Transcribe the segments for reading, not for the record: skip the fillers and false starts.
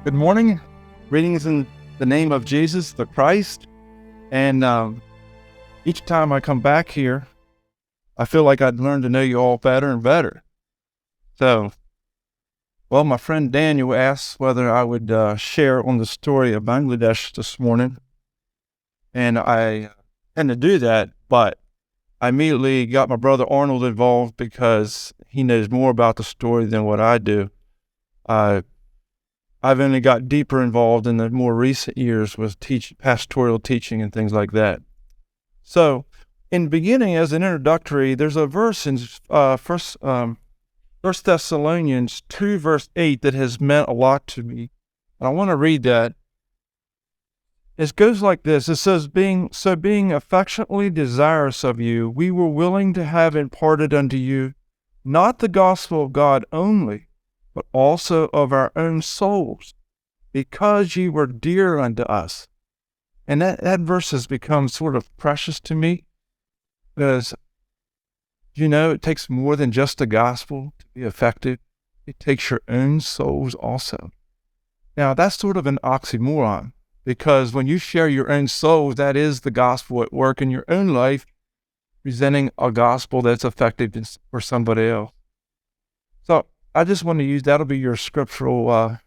Good morning. Greetings in the name of Jesus, the Christ. And each time I come back here, I feel like I'd learn to know you all better and better. So, my friend Daniel asked whether I would share on the story of Bangladesh this morning. And I tend to do that, but I immediately got my brother Arnold involved because he knows more about the story than what I do. I've only got deeper involved in the more recent years with pastoral teaching and things like that. So, in the beginning, as an introductory, there's a verse in First Thessalonians 2, verse 8 that has meant a lot to me. And I want to read that. It goes like this. It says, being affectionately desirous of you, we were willing to have imparted unto you not the gospel of God only, but also of our own souls, because ye were dear unto us. And that verse has become sort of precious to me, because, it takes more than just the gospel to be effective. It takes your own souls also. Now, that's sort of an oxymoron, because when you share your own souls, that is the gospel at work in your own life, presenting a gospel that's effective for somebody else. So, I just want to use, that'll be your scriptural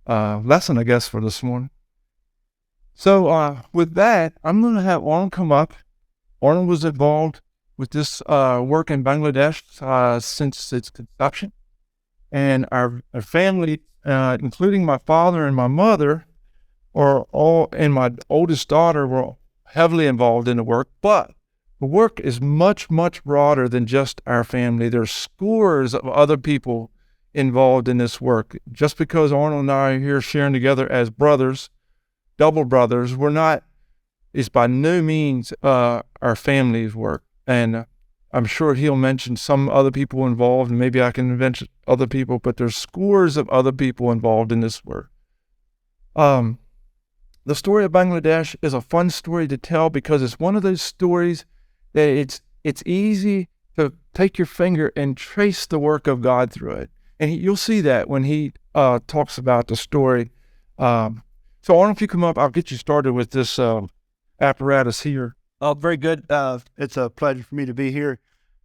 lesson, I guess, for this morning. So with that, I'm going to have Arnold come up. Arnold was involved with this work in Bangladesh since its conception. And our family, including my father and my mother, and my oldest daughter, were heavily involved in the work. But the work is much, much broader than just our family. There's scores of other people involved in this work. Just because Arnold and I are here sharing together as brothers, double brothers, it's by no means our family's work. And I'm sure he'll mention some other people involved, and maybe I can mention other people, but there's scores of other people involved in this work. The story of Bangladesh is a fun story to tell because it's one of those stories that it's easy to take your finger and trace the work of God through it. And you'll see that when he talks about the story. So Arnold, if you come up, I'll get you started with this apparatus here. Oh, very good. It's a pleasure for me to be here.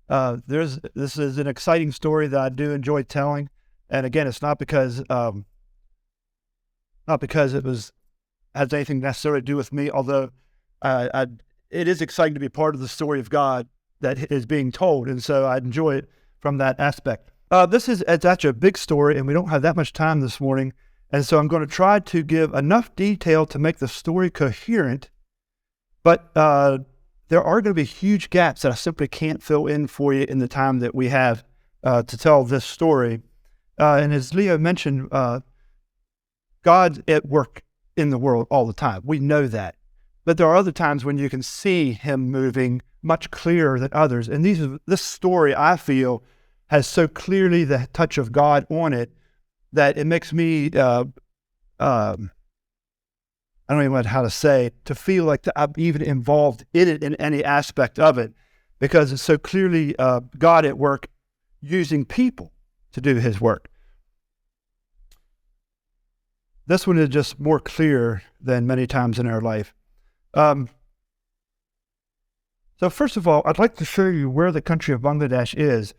This is an exciting story that I do enjoy telling. And again, it's not because it has anything necessarily to do with me, although it is exciting to be part of the story of God that is being told. And so I enjoy it from that aspect. It's actually a big story, and we don't have that much time this morning. And so I'm going to try to give enough detail to make the story coherent, but there are going to be huge gaps that I simply can't fill in for you in the time that we have to tell this story. And as Leo mentioned, God's at work in the world all the time. We know that. But there are other times when you can see him moving much clearer than others. And this story, I feel, has so clearly the touch of God on it that it makes me, I don't even know how to say, to feel like I'm even involved in it in any aspect of it, because it's so clearly God at work using people to do his work. This one is just more clear than many times in our life. So first of all, I'd like to show you where the country of Bangladesh is.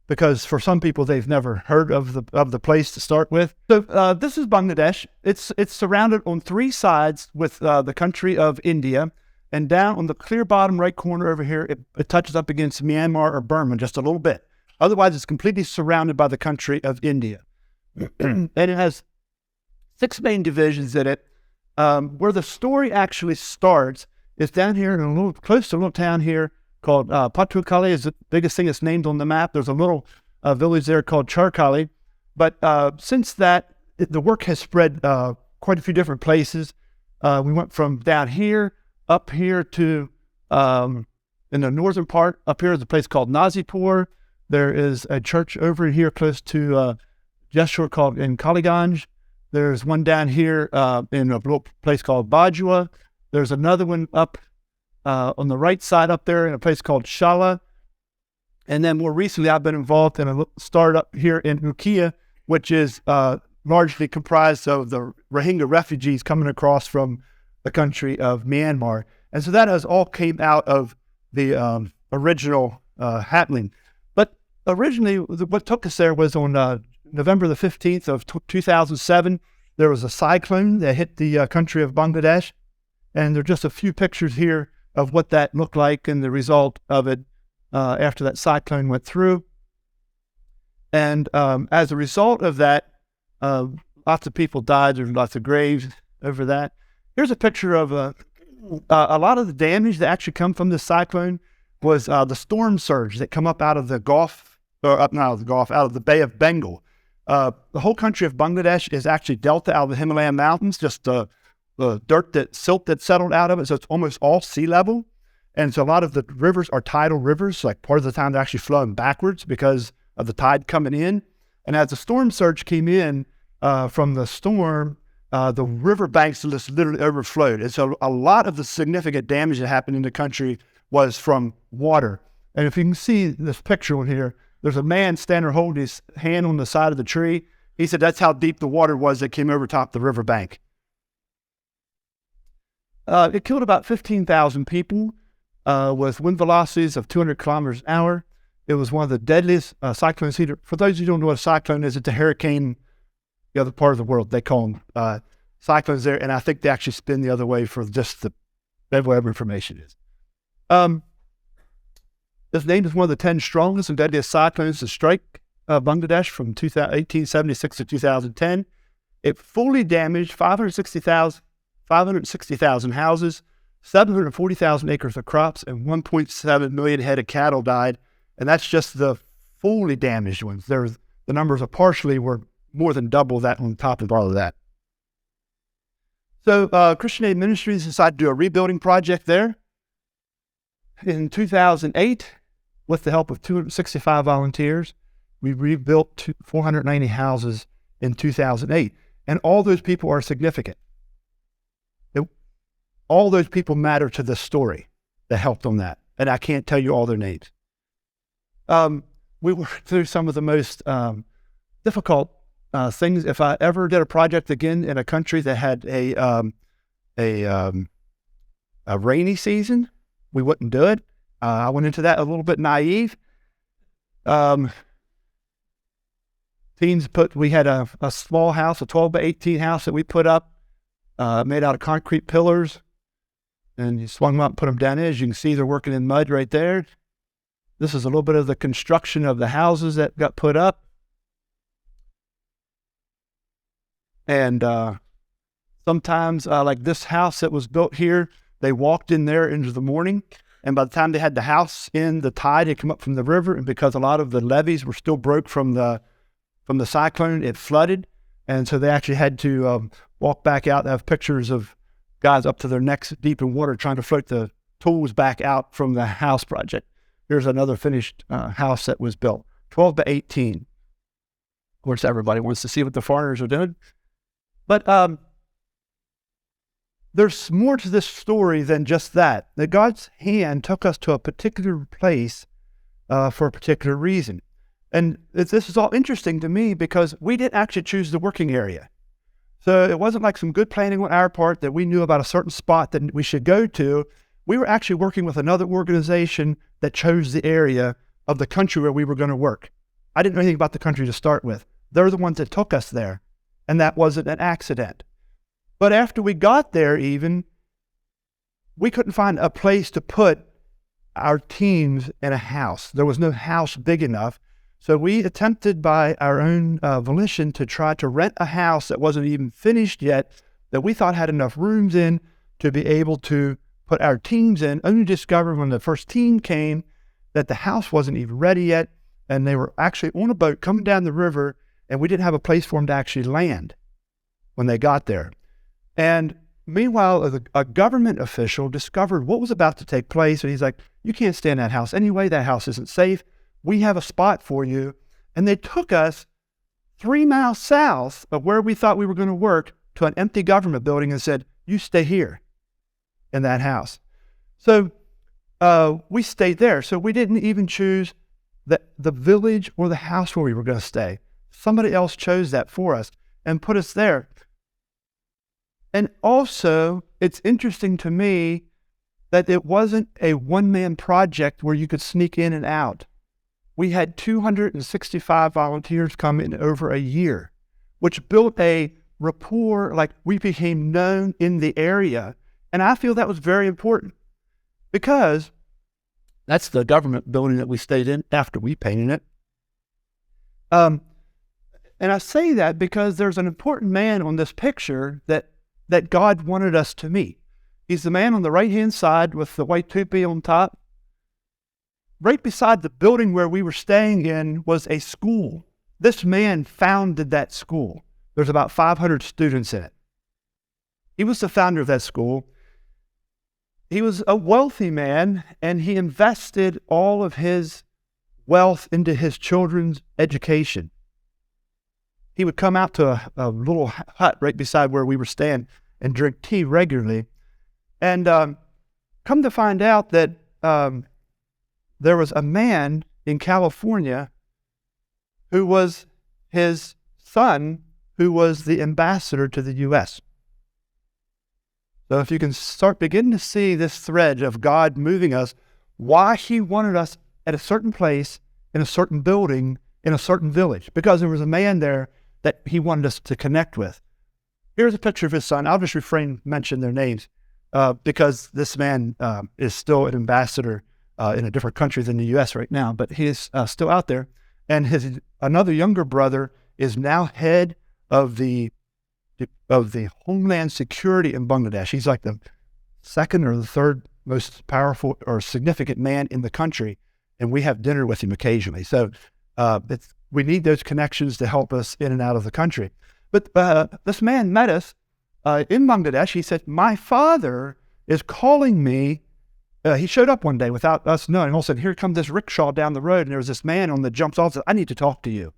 Because for some people, they've never heard of the place to start with. So this is Bangladesh. It's surrounded on three sides with the country of India, and down on the clear bottom right corner over here, it touches up against Myanmar or Burma just a little bit. Otherwise, it's completely surrounded by the country of India. And it has 6 main divisions in it. Where the story actually starts is down here in close to a little town here called Patuakhali is the biggest thing that's named on the map. There's a little village there called Charkhali. But since that, the work has spread quite a few different places. We went from down here, up here to, in the northern part, up here is a place called Nazipur. There is a church over here close to Jeshore called in Kaliganj. There's one down here in a little place called Bajua. There's another one up on the right side up there in a place called Shala. And then more recently, I've been involved in a startup here in Ukiah, which is largely comprised of the Rohingya refugees coming across from the country of Myanmar. And so that has all came out of the original happening. But originally, what took us there was on November the 15th of 2007. There was a cyclone that hit the country of Bangladesh. And there are just a few pictures here of what that looked like and the result of it after that cyclone went through. And as a result of that, lots of people died. There's lots of graves over that. Here's a picture of a lot of the damage that actually come from this cyclone was the storm surge that come up out of the Gulf, out of the Bay of Bengal. The whole country of Bangladesh is actually delta out of the Himalayan mountains, just the silt that settled out of it. So it's almost all sea level. And so a lot of the rivers are tidal rivers. Like part of the time they're actually flowing backwards because of the tide coming in. And as the storm surge came in from the storm, the river banks just literally overflowed. And so a lot of the significant damage that happened in the country was from water. And if you can see this picture on here, there's a man standing holding his hand on the side of the tree. He said that's how deep the water was that came over top the river bank. It killed about 15,000 people with wind velocities of 200 kilometers an hour. It was one of the deadliest cyclones. For those who don't know what a cyclone is, it's a hurricane the other part of the world. They call them cyclones there, and I think they actually spin the other way for just whatever information is. It's named as one of the 10 strongest and deadliest cyclones to strike Bangladesh from 1876 to 2010. It fully damaged 560,000 houses, 740,000 acres of crops, and 1.7 million head of cattle died. And that's just the fully damaged ones. The numbers of partially were more than double that on top of all of that. So Christian Aid Ministries decided to do a rebuilding project there. In 2008, with the help of 265 volunteers, we rebuilt 490 houses in 2008. And all those people are significant. All those people matter to this story that helped on that. And I can't tell you all their names. We worked through some of the most difficult things. If I ever did a project again in a country that had a rainy season, we wouldn't do it. I went into that a little bit naive. We had a small house, a 12 by 18 house that we put up, made out of concrete pillars, and you swung them up and put them down in. As you can see, they're working in mud right there. This is a little bit of the construction of the houses that got put up. And sometimes, like this house that was built here, they walked in there into the morning, and by the time they had the house in, the tide had come up from the river, and because a lot of the levees were still broke from the cyclone, it flooded, and so they actually had to walk back out. They have pictures of guys up to their necks deep in water trying to float the tools back out from the house project. Here's another finished house that was built, 12 by 18. Of course, everybody wants to see what the foreigners are doing. But there's more to this story than just that. That God's hand took us to a particular place for a particular reason. And this is all interesting to me because we didn't actually choose the working area. So it wasn't like some good planning on our part that we knew about a certain spot that we should go to. We were actually working with another organization that chose the area of the country where we were going to work. I didn't know anything about the country to start with. They're the ones that took us there. And that wasn't an accident. But after we got there even, we couldn't find a place to put our teams in a house. There was no house big enough. So we attempted by our own volition to try to rent a house that wasn't even finished yet, that we thought had enough rooms in to be able to put our teams in. Only discovered when the first team came that the house wasn't even ready yet, and they were actually on a boat coming down the river, and we didn't have a place for them to actually land when they got there. And meanwhile, a government official discovered what was about to take place, and he's like, "You can't stay in that house anyway. That house isn't safe. We have a spot for you." And they took us 3 miles south of where we thought we were going to work to an empty government building and said, "You stay here in that house." So we stayed there. So we didn't even choose the village or the house where we were going to stay. Somebody else chose that for us. and put us there. And also, it's interesting to me that it wasn't a one-man project where you could sneak in and out. We had 265 volunteers come in over a year, which built a rapport, like we became known in the area. And I feel that was very important because that's the government building that we stayed in after we painted it. And I say that because there's an important man on this picture that God wanted us to meet. He's the man on the right-hand side with the white toupee on top. Right beside the building where we were staying in was a school. This man founded that school. There's about 500 students in it. He was the founder of that school. He was a wealthy man, and he invested all of his wealth into his children's education. He would come out to a little hut right beside where we were staying and drink tea regularly. And come to find out that there was a man in California who was his son, who was the ambassador to the U.S. So if you can begin to see this thread of God moving us, why he wanted us at a certain place, in a certain building, in a certain village, because there was a man there that he wanted us to connect with. Here's a picture of his son. I'll just refrain to mention their names because this man is still an ambassador in a different country than the U.S. right now, but he is still out there. And his another younger brother is now head of the Homeland Security in Bangladesh. He's like the second or the third most powerful or significant man in the country, and we have dinner with him occasionally. So we need those connections to help us in and out of the country. But this man met us in Bangladesh. He said, "My father is calling me." He showed up one day without us knowing. All of a sudden, here comes this rickshaw down the road, and there was this man on the jumps off. Said, "I need to talk to you."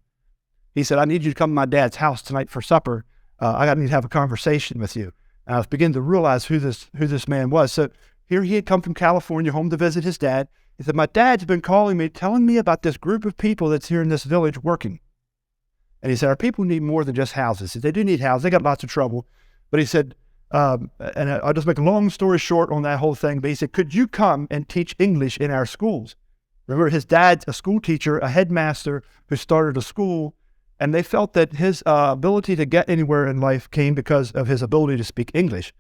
He said, "I need you to come to my dad's house tonight for supper. I need to have a conversation with you." And I was beginning to realize who this man was. So here he had come from California home to visit his dad. He said, "My dad's been calling me, telling me about this group of people that's here in this village working." And he said, "Our people need more than just houses." He said, "They do need houses. They got lots of trouble." But he said, and I'll just make a long story short on that whole thing, but he said, "Could you come and teach English in our schools?" Remember, his dad's a school teacher, a headmaster who started a school, and they felt that his ability to get anywhere in life came because of his ability to speak English,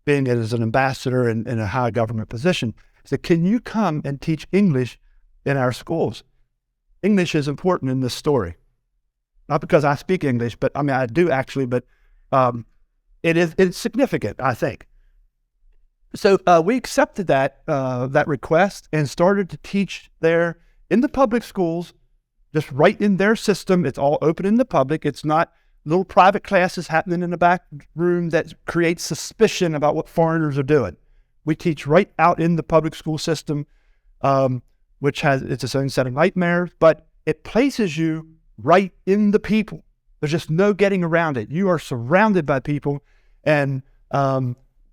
being as an ambassador in a high government position. He said, "Can you come and teach English in our schools?" English is important in this story. Not because I speak English, but I mean, I do actually, but it's significant, I think. So we accepted that request and started to teach there in the public schools, just right in their system. It's all open in the public. It's not little private classes happening in the back room that creates suspicion about what foreigners are doing. We teach right out in the public school system, which has its own set of nightmares, but it places you right in the people. There's just no getting around it. You are surrounded by people, and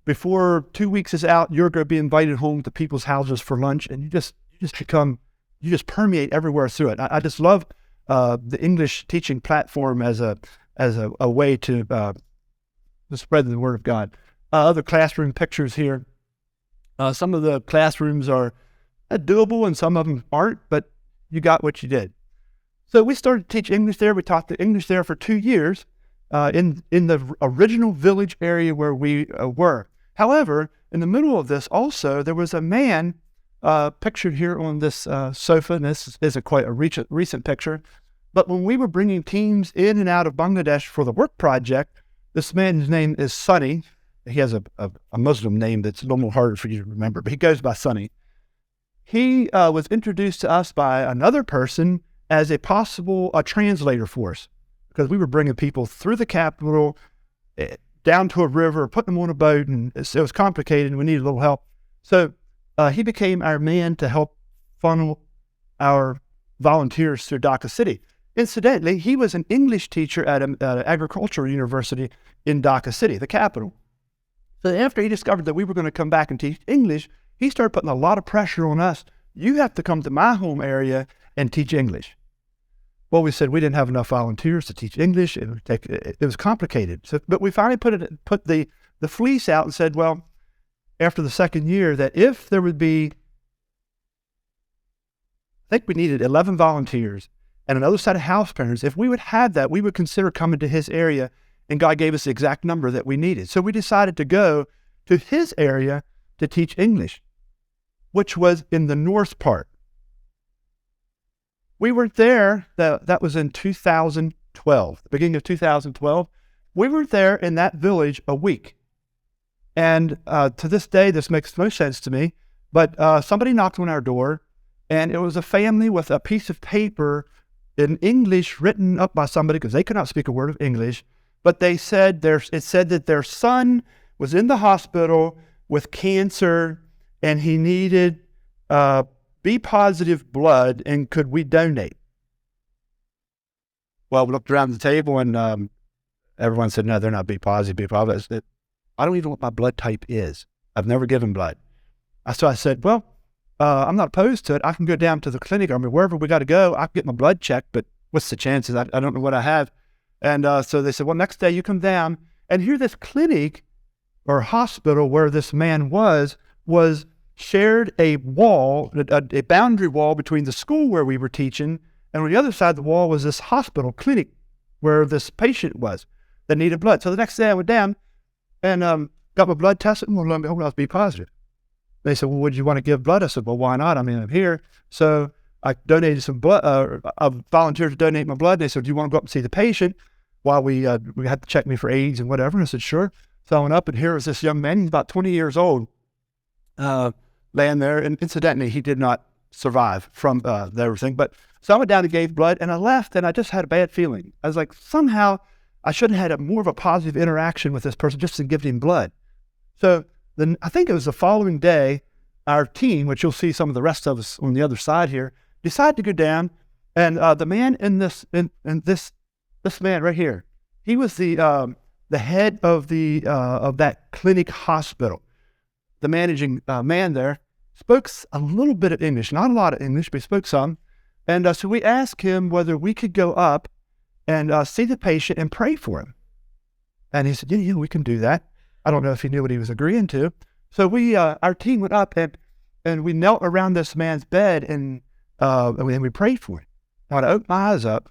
before 2 weeks is out, you're going to be invited home to people's houses for lunch, and you just permeate everywhere through it. I just love the English teaching platform as a way to spread the word of God. Other classroom pictures here. Some of the classrooms are doable and some of them aren't, but you got what you did. So we started to teach English there. We taught the English there for 2 years in the original village area where we were. However, in the middle of this also, there was a man pictured here on this sofa, and this is quite a recent picture. But when we were bringing teams in and out of Bangladesh for the work project, this man's name is Sonny. He has a Muslim name that's a little more harder for you to remember, but he goes by Sonny. He was introduced to us by another person as a possible translator for us, because we were bringing people through the capital, down to a river, putting them on a boat, and it was complicated and we needed a little help. So he became our man to help funnel our volunteers through Dhaka City. Incidentally, he was an English teacher at an agricultural university in Dhaka City, the capital. So after he discovered that we were going to come back and teach English, he started putting a lot of pressure on us. You have to come to my home area and teach English. Well, we said we didn't have enough volunteers to teach English. It was complicated. So, but we finally put the fleece out and said, well, after the second year, that if there would be, I think we needed 11 volunteers and another set of house parents. If we would have that, we would consider coming to his area, and God gave us the exact number that we needed. So we decided to go to his area to teach English, which was in the north part. We were there, that was in 2012, the beginning of 2012. We were there in that village a week. And to this day, this makes no sense to me, but somebody knocked on our door, and it was a family with a piece of paper in English written up by somebody, because they could not speak a word of English, but it said that their son was in the hospital with cancer, and he needed B positive blood, and could we donate? Well, we looked around the table, and everyone said, no, they're not B positive, B positive. I don't even know what my blood type is. I've never given blood. So I said, well, I'm not opposed to it. I can go down to the clinic, or wherever we got to go. I can get my blood checked, but what's the chances? I don't know what I have. And so they said, well, next day you come down, and here this clinic or hospital where this man was shared a wall, a boundary wall between the school where we were teaching, and on the other side of the wall was this hospital clinic where this patient was that needed blood. So the next day I went down and got my blood tested, and lo and behold, I was B positive. They said, well, would you want to give blood? I said, well, why not? I mean, I'm here. So I donated some blood, I volunteered to donate my blood. They said, do you want to go up and see the patient while we had to check me for AIDS and whatever? And I said, sure. So I went up, and here was this young man. He's about 20 years old, laying there. And incidentally, he did not survive from everything. But so I went down and gave blood, and I left, and I just had a bad feeling. I was like, somehow I should have had more of a positive interaction with this person just in giving him blood. So then I think it was the following day, our team, which you'll see some of the rest of us on the other side here, decided to go down, and the man in this man right here, he was the head of that clinic hospital. The managing man there spoke a little bit of English, not a lot of English, but he spoke some. And so we asked him whether we could go up and see the patient and pray for him. And he said, yeah, we can do that. I don't know if he knew what he was agreeing to. So our team went up, and we knelt around this man's bed, and we prayed for him. Now, when I opened my eyes up,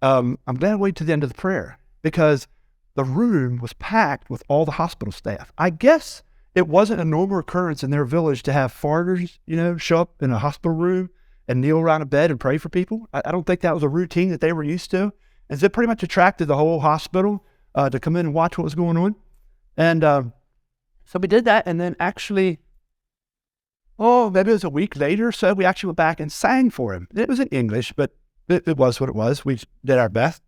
I'm glad I waited to the end of the prayer, because the room was packed with all the hospital staff. I guess it wasn't a normal occurrence in their village to have foreigners, show up in a hospital room and kneel around a bed and pray for people. I don't think that was a routine that they were used to. And so it pretty much attracted the whole hospital to come in and watch what was going on. And so we did that, and then actually, maybe it was a week later, so we actually went back and sang for him. It was in English, but it was what it was. We did our best.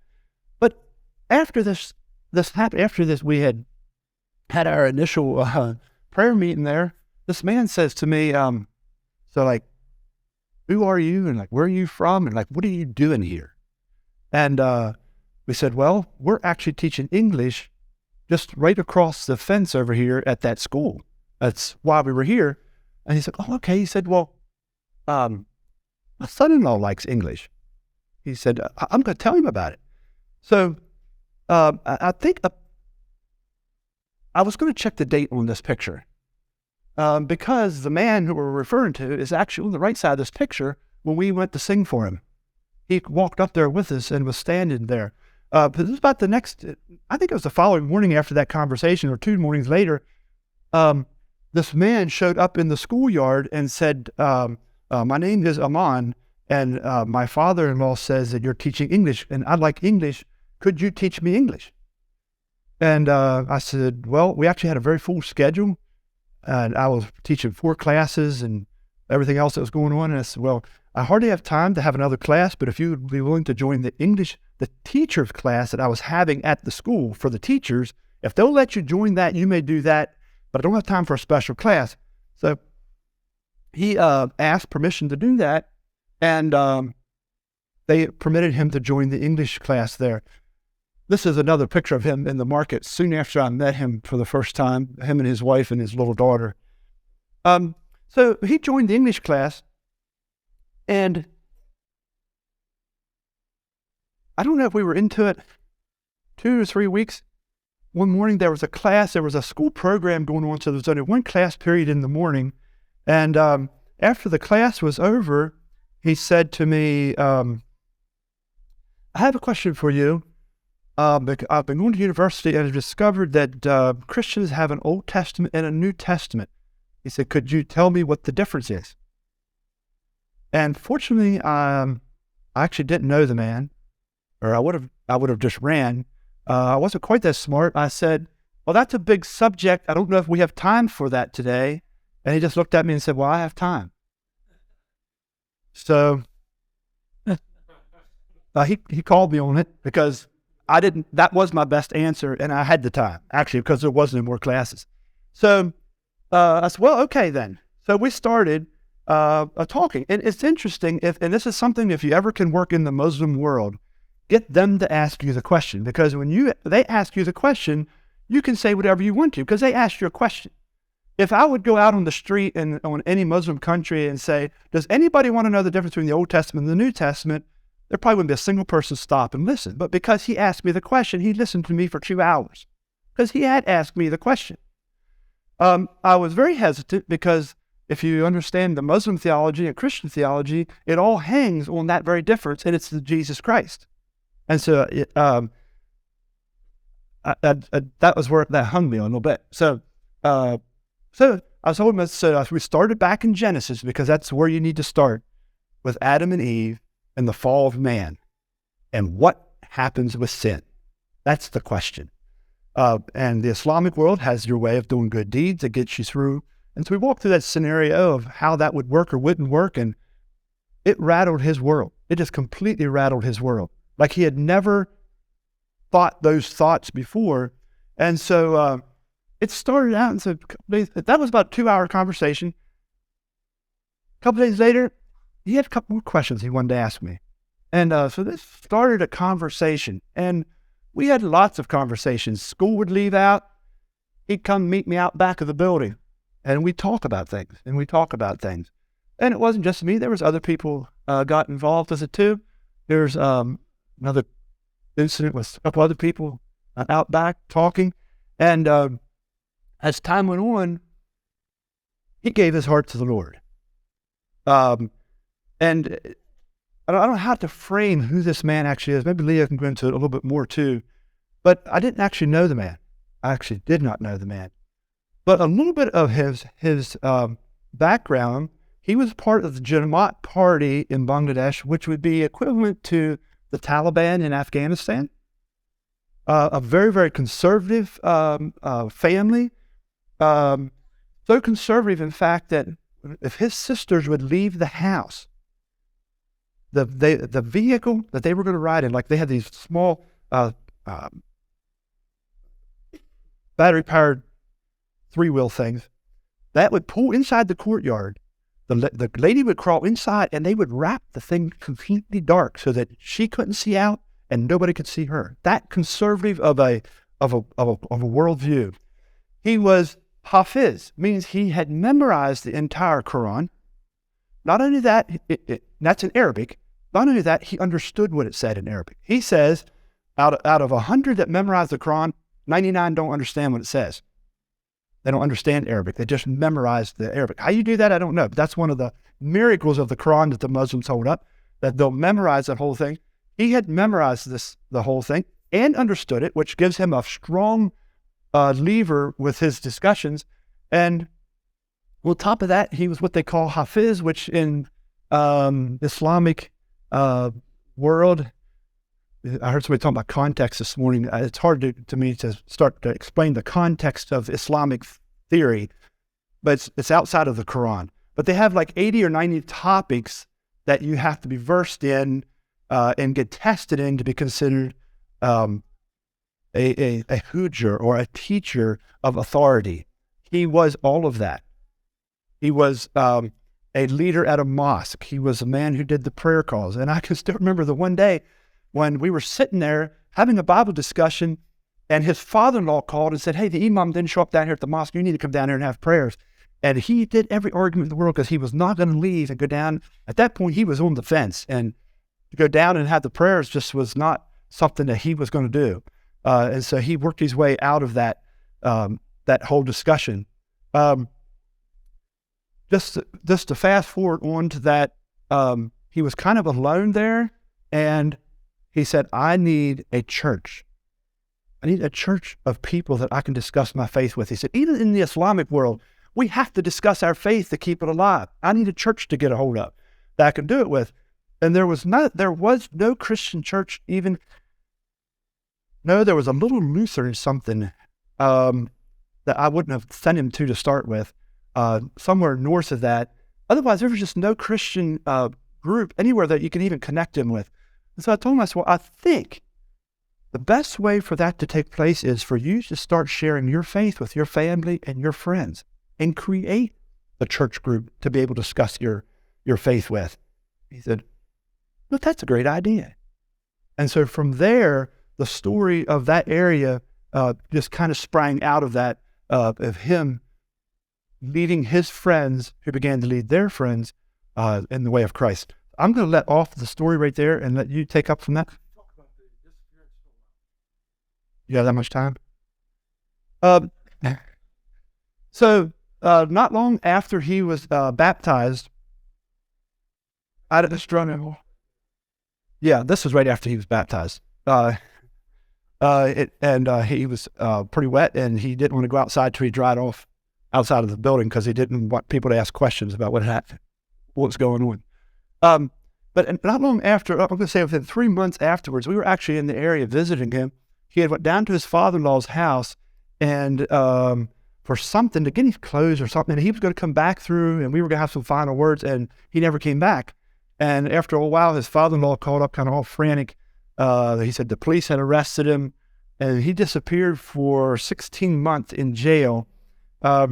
But after this happened, after this, we had our initial prayer meeting there. This man says to me, so like, who are you? And like, where are you from? And like, what are you doing here? And we said, well, we're actually teaching English just right across the fence over here at that school. That's why we were here. And he said, oh, okay. He said, well, my son-in-law likes English. He said, I'm going to tell him about it. So I think I was going to check the date on this picture because the man who we're referring to is actually on the right side of this picture when we went to sing for him. He walked up there with us and was standing there. But this was about the next, I think it was the following morning after that conversation, or 2 mornings later, this man showed up in the schoolyard and said, my name is Amman, and my father-in-law says that you're teaching English, and I like English. Could you teach me English? And I said, well, we actually had a very full schedule, and I was teaching 4 classes and everything else that was going on. And I said, well, I hardly have time to have another class, but if you would be willing to join the teacher's class that I was having at the school for the teachers, if they'll let you join that, you may do that, but I don't have time for a special class. So he asked permission to do that, and they permitted him to join the English class there. This is another picture of him in the market soon after I met him for the first time, him and his wife and his little daughter. So he joined the English class, and I don't know if we were into it 2 or 3 weeks. One morning there was a school program going on, so there was only one class period in the morning. And after the class was over, he said to me, I have a question for you. I've been going to university and I've discovered that Christians have an Old Testament and a New Testament. He said, could you tell me what the difference is? And fortunately, I actually didn't know the man, or I would have just ran. I wasn't quite that smart. I said, well, that's a big subject. I don't know if we have time for that today. And he just looked at me and said, well, I have time. So he called me on it because that was my best answer, and I had the time, actually, because there wasn't any more classes. So I said, well, okay then. So we started talking. And it's interesting, and this is something, if you ever can work in the Muslim world, get them to ask you the question, because when they ask you the question, you can say whatever you want to, because they asked you a question. If I would go out on the street in on any Muslim country and say, does anybody want to know the difference between the Old Testament and the New Testament? There probably wouldn't be a single person stop and listen. But because he asked me the question, he listened to me for 2 hours, because he had asked me the question. I was very hesitant, because if you understand the Muslim theology and Christian theology, it all hangs on that very difference, and it's the Jesus Christ. And so that was where that hung me a little bit. So I told him, so we started back in Genesis, because that's where you need to start, with Adam and Eve and the fall of man. And what happens with sin? That's the question. And the Islamic world has your way of doing good deeds that gets you through. And so we walked through that scenario of how that would work or wouldn't work, and it rattled his world. It just completely rattled his world. Like he had never thought those thoughts before. And so it started out, and so that was about a 2-hour conversation. A couple days later, he had a couple more questions he wanted to ask me. And so this started a conversation, and we had lots of conversations. School would leave out. He'd come meet me out back of the building, and we'd talk about things, and And it wasn't just me. There was other people got involved with it too. There's another incident with a couple other people out back talking. And as time went on, he gave his heart to the Lord. And I don't know how to frame who this man actually is. Maybe Leah can go into it a little bit more too. But I didn't actually know the man. I actually did not know the man. But a little bit of his background, he was part of the Jamaat party in Bangladesh, which would be equivalent to the Taliban in Afghanistan. A very, very conservative family. So conservative, in fact, that if his sisters would leave the house, the vehicle that they were going to ride in, like they had these small battery-powered 3-wheel things, that would pull inside the courtyard. The lady would crawl inside, and they would wrap the thing completely dark so that she couldn't see out and nobody could see her. That conservative of a worldview. He was Hafiz, means he had memorized the entire Quran. Not only that, that's in Arabic. Not only that, he understood what it said in Arabic. He says, out of 100 that memorize the Quran, 99 don't understand what it says. They don't understand Arabic. They just memorize the Arabic. How you do that, I don't know. But that's one of the miracles of the Quran that the Muslims hold up, that they'll memorize that whole thing. He had memorized the whole thing and understood it, which gives him a strong lever with his discussions. And on top of that, he was what they call Hafiz, which in Islamic world, I heard somebody talking about context this morning. It's hard to me to start to explain the context of Islamic theory, but it's outside of the Quran. But they have like 80 or 90 topics that you have to be versed in and get tested in to be considered a hujjah or a teacher of authority. He was all of that. He was a leader at a mosque. He was a man who did the prayer calls. And I can still remember the one day when we were sitting there having a Bible discussion, and his father-in-law called and said, hey, the imam didn't show up down here at the mosque. You need to come down here and have prayers. And he did every argument in the world because he was not going to leave and go down. At that point, he was on the fence. And to go down and have the prayers just was not something that he was going to do. And so he worked his way out of that whole discussion. Just to fast forward on to that, he was kind of alone there, and he said, I need a church. I need a church of people that I can discuss my faith with. He said, even in the Islamic world, we have to discuss our faith to keep it alive. I need a church to get a hold of that I can do it with. And there was no Christian church even. No, there was a little Lutheran something that I wouldn't have sent him to start with, somewhere north of that. Otherwise, there was just no Christian group anywhere that you can even connect him with. And so I told him, I said, well, I think the best way for that to take place is for you to start sharing your faith with your family and your friends and create a church group to be able to discuss your faith with. He said, look, that's a great idea. And so from there, the story of that area just kind of sprang out of that, of him leading his friends who began to lead their friends in the way of Christ. I'm going to let off the story right there and let you take up from that. You have that much time? So not long after he was baptized, this was right after he was baptized. He was pretty wet, and he didn't want to go outside till he dried off outside of the building because he didn't want people to ask questions about what's going on. But not long after, I'm going to say within 3 months afterwards, we were actually in the area visiting him. He had went down to his father-in-law's house and for something, to get his clothes or something, and he was going to come back through, and we were going to have some final words, and he never came back. And after a while, his father-in-law called up kind of all frantic. He said the police had arrested him, and he disappeared for 16 months in jail. I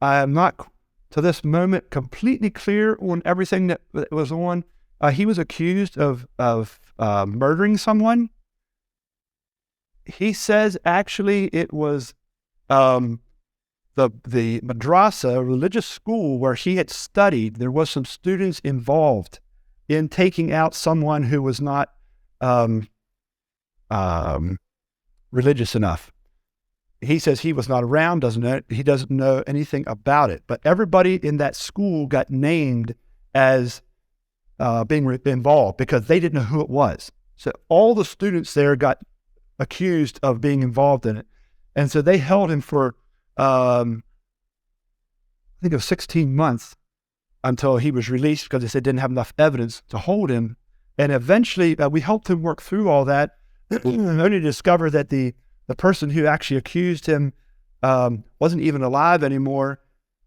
am not, to this moment, completely clear on everything that was on. He was accused of murdering someone. He says actually it was the madrasa, religious school where he had studied. There was some students involved in taking out someone who was not religious enough. He says he was not around, he doesn't know anything about it. But everybody in that school got named as being involved because they didn't know who it was. So all the students there got accused of being involved in it. And so they held him for, I think it was 16 months until he was released because they said they didn't have enough evidence to hold him. And eventually we helped him work through all that, only to discover that the person who actually accused him wasn't even alive anymore.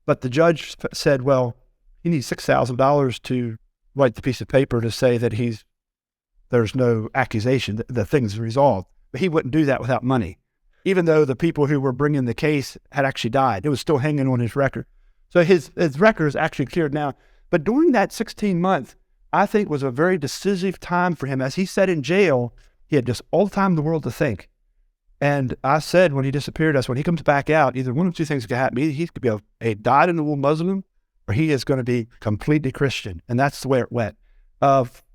But the judge said, well, he needs $6,000 to write the piece of paper to say that there's no accusation, the thing's resolved. But he wouldn't do that without money. Even though the people who were bringing the case had actually died, it was still hanging on his record. So his record is actually cleared now. But during that 16 months, I think was a very decisive time for him. As he said in jail, he had just all the time in the world to think. And I said when he disappeared, when he comes back out, either one of two things could happen. Either he could be a dyed-in-the-wool Muslim, or he is going to be completely Christian. And that's the way it went.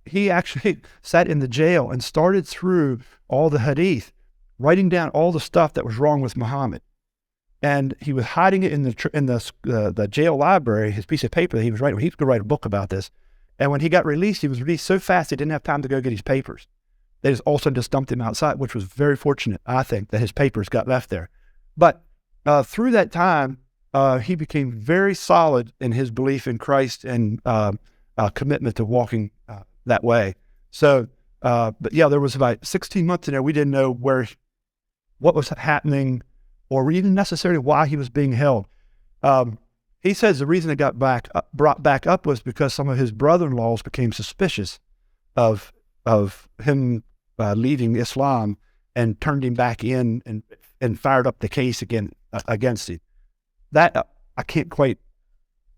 He actually sat in the jail and started through all the hadith, writing down all the stuff that was wrong with Muhammad. And he was hiding it in the jail library, his piece of paper that he was writing. He was going to write a book about this. And when he got released, he was released so fast he didn't have time to go get his papers. They also just dumped him outside, which was very fortunate, I think, that his papers got left there. But through that time, he became very solid in his belief in Christ and commitment to walking that way. So, but yeah, there was about 16 months in there. We didn't know what was happening or even necessarily why he was being held. He says the reason it got brought back up was because some of his brother-in-laws became suspicious of him leaving Islam and turned him back in and fired up the case again against him. That I can't quite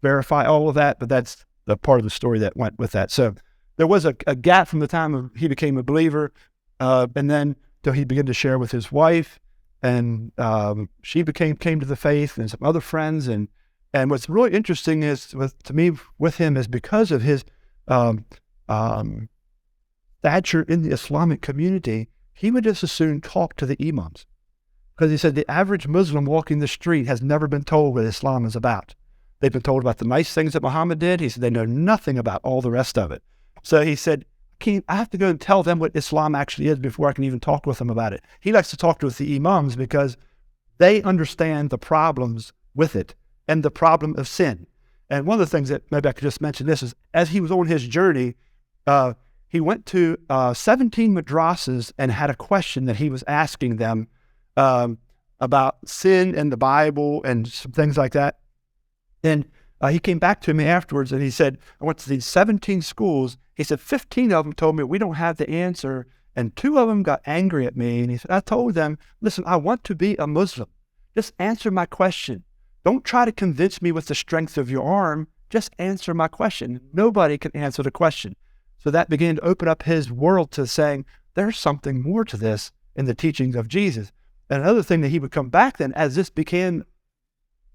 verify all of that, but that's the part of the story that went with that. So there was a gap from the time he became a believer, and then till he began to share with his wife, and she came to the faith, and some other friends, and what's really interesting is with him is because of his stature in the Islamic community, he would just as soon talk to the imams. Because he said the average Muslim walking the street has never been told what Islam is about. They've been told about the nice things that Muhammad did. He said they know nothing about all the rest of it. So he said, I have to go and tell them what Islam actually is before I can even talk with them about it. He likes to talk with the imams because they understand the problems with it and the problem of sin. And one of the things that maybe I could just mention this is, as he was on his journey, he went to 17 madrasas and had a question that he was asking them about sin and the Bible and some things like that. And he came back to me afterwards and he said, I went to these 17 schools. He said, 15 of them told me we don't have the answer. And 2 of them got angry at me. And he said, I told them, listen, I want to be a Muslim. Just answer my question. Don't try to convince me with the strength of your arm. Just answer my question. Nobody can answer the question. So that began to open up his world to saying, there's something more to this in the teachings of Jesus. And another thing that he would come back then, as this became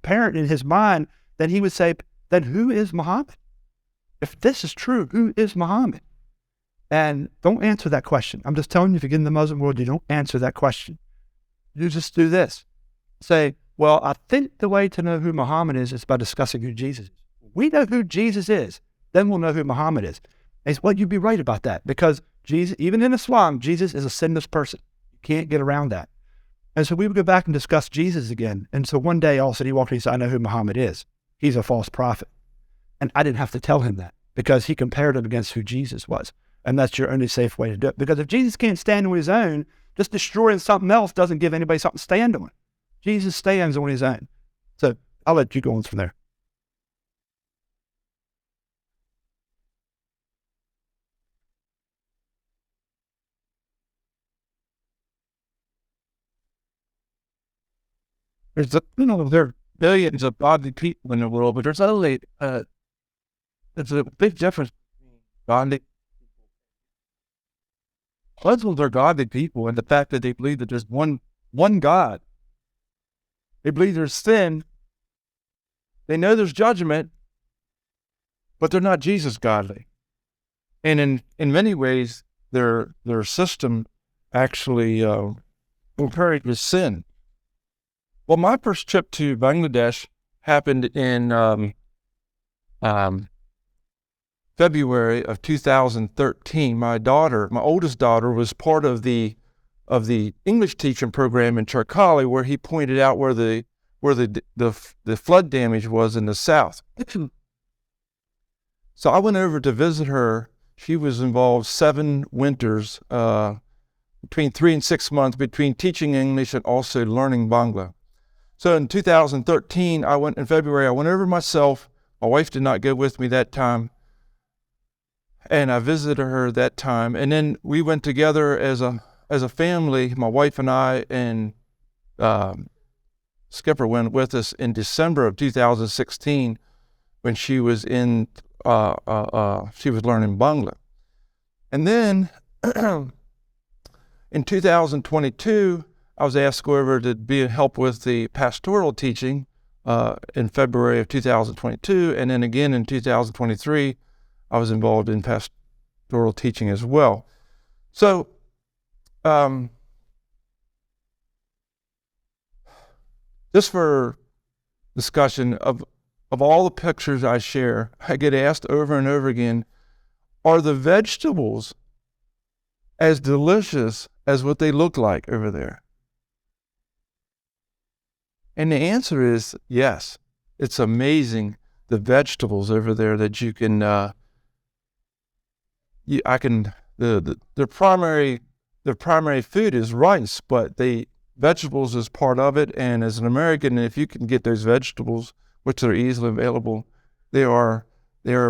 apparent in his mind, then he would say, then who is Muhammad? If this is true, who is Muhammad? And don't answer that question. I'm just telling you, if you get in the Muslim world, you don't answer that question. You just do this. Say, well, I think the way to know who Muhammad is by discussing who Jesus is. We know who Jesus is, then we'll know who Muhammad is. And he said, well, you'd be right about that, because Jesus, even in Islam, Jesus is a sinless person. You can't get around that. And so we would go back and discuss Jesus again. And so one day all of a sudden he walked in and said, I know who Muhammad is. He's a false prophet. And I didn't have to tell him that, because he compared him against who Jesus was. And that's your only safe way to do it. Because if Jesus can't stand on his own, just destroying something else doesn't give anybody something to stand on. Jesus stands on his own. So I'll let you go on from there. There are billions of godly people in the world, but there's only there's a big difference between godly people. Muslims are godly people, and the fact that they believe that there's one God. They believe there's sin. They know there's judgment, but they're not Jesus godly. And in many ways, their system actually encourages sin. Well, my first trip to Bangladesh happened in February of 2013. My oldest daughter, was part of the English teaching program in Cherkali, where he pointed out where the flood damage was in the south. So I went over to visit her. She was involved 7 winters, between 3 and 6 months, between teaching English and also learning Bangla. So in 2013, in February, I went over myself. My wife did not go with me that time. And I visited her that time. And then we went together as a family, my wife and I, and Skipper went with us in December of 2016 when she was she was learning Bangla. And then in 2022, I was asked to go over to help with the pastoral teaching in February of 2022, and then again in 2023, I was involved in pastoral teaching as well. So, just for discussion, of all the pictures I share, I get asked over and over again, are the vegetables as delicious as what they look like over there? And the answer is yes. It's amazing, the vegetables over there that you can, their primary food is rice, but vegetables is part of it. And as an American, if you can get those vegetables, which are easily available, they are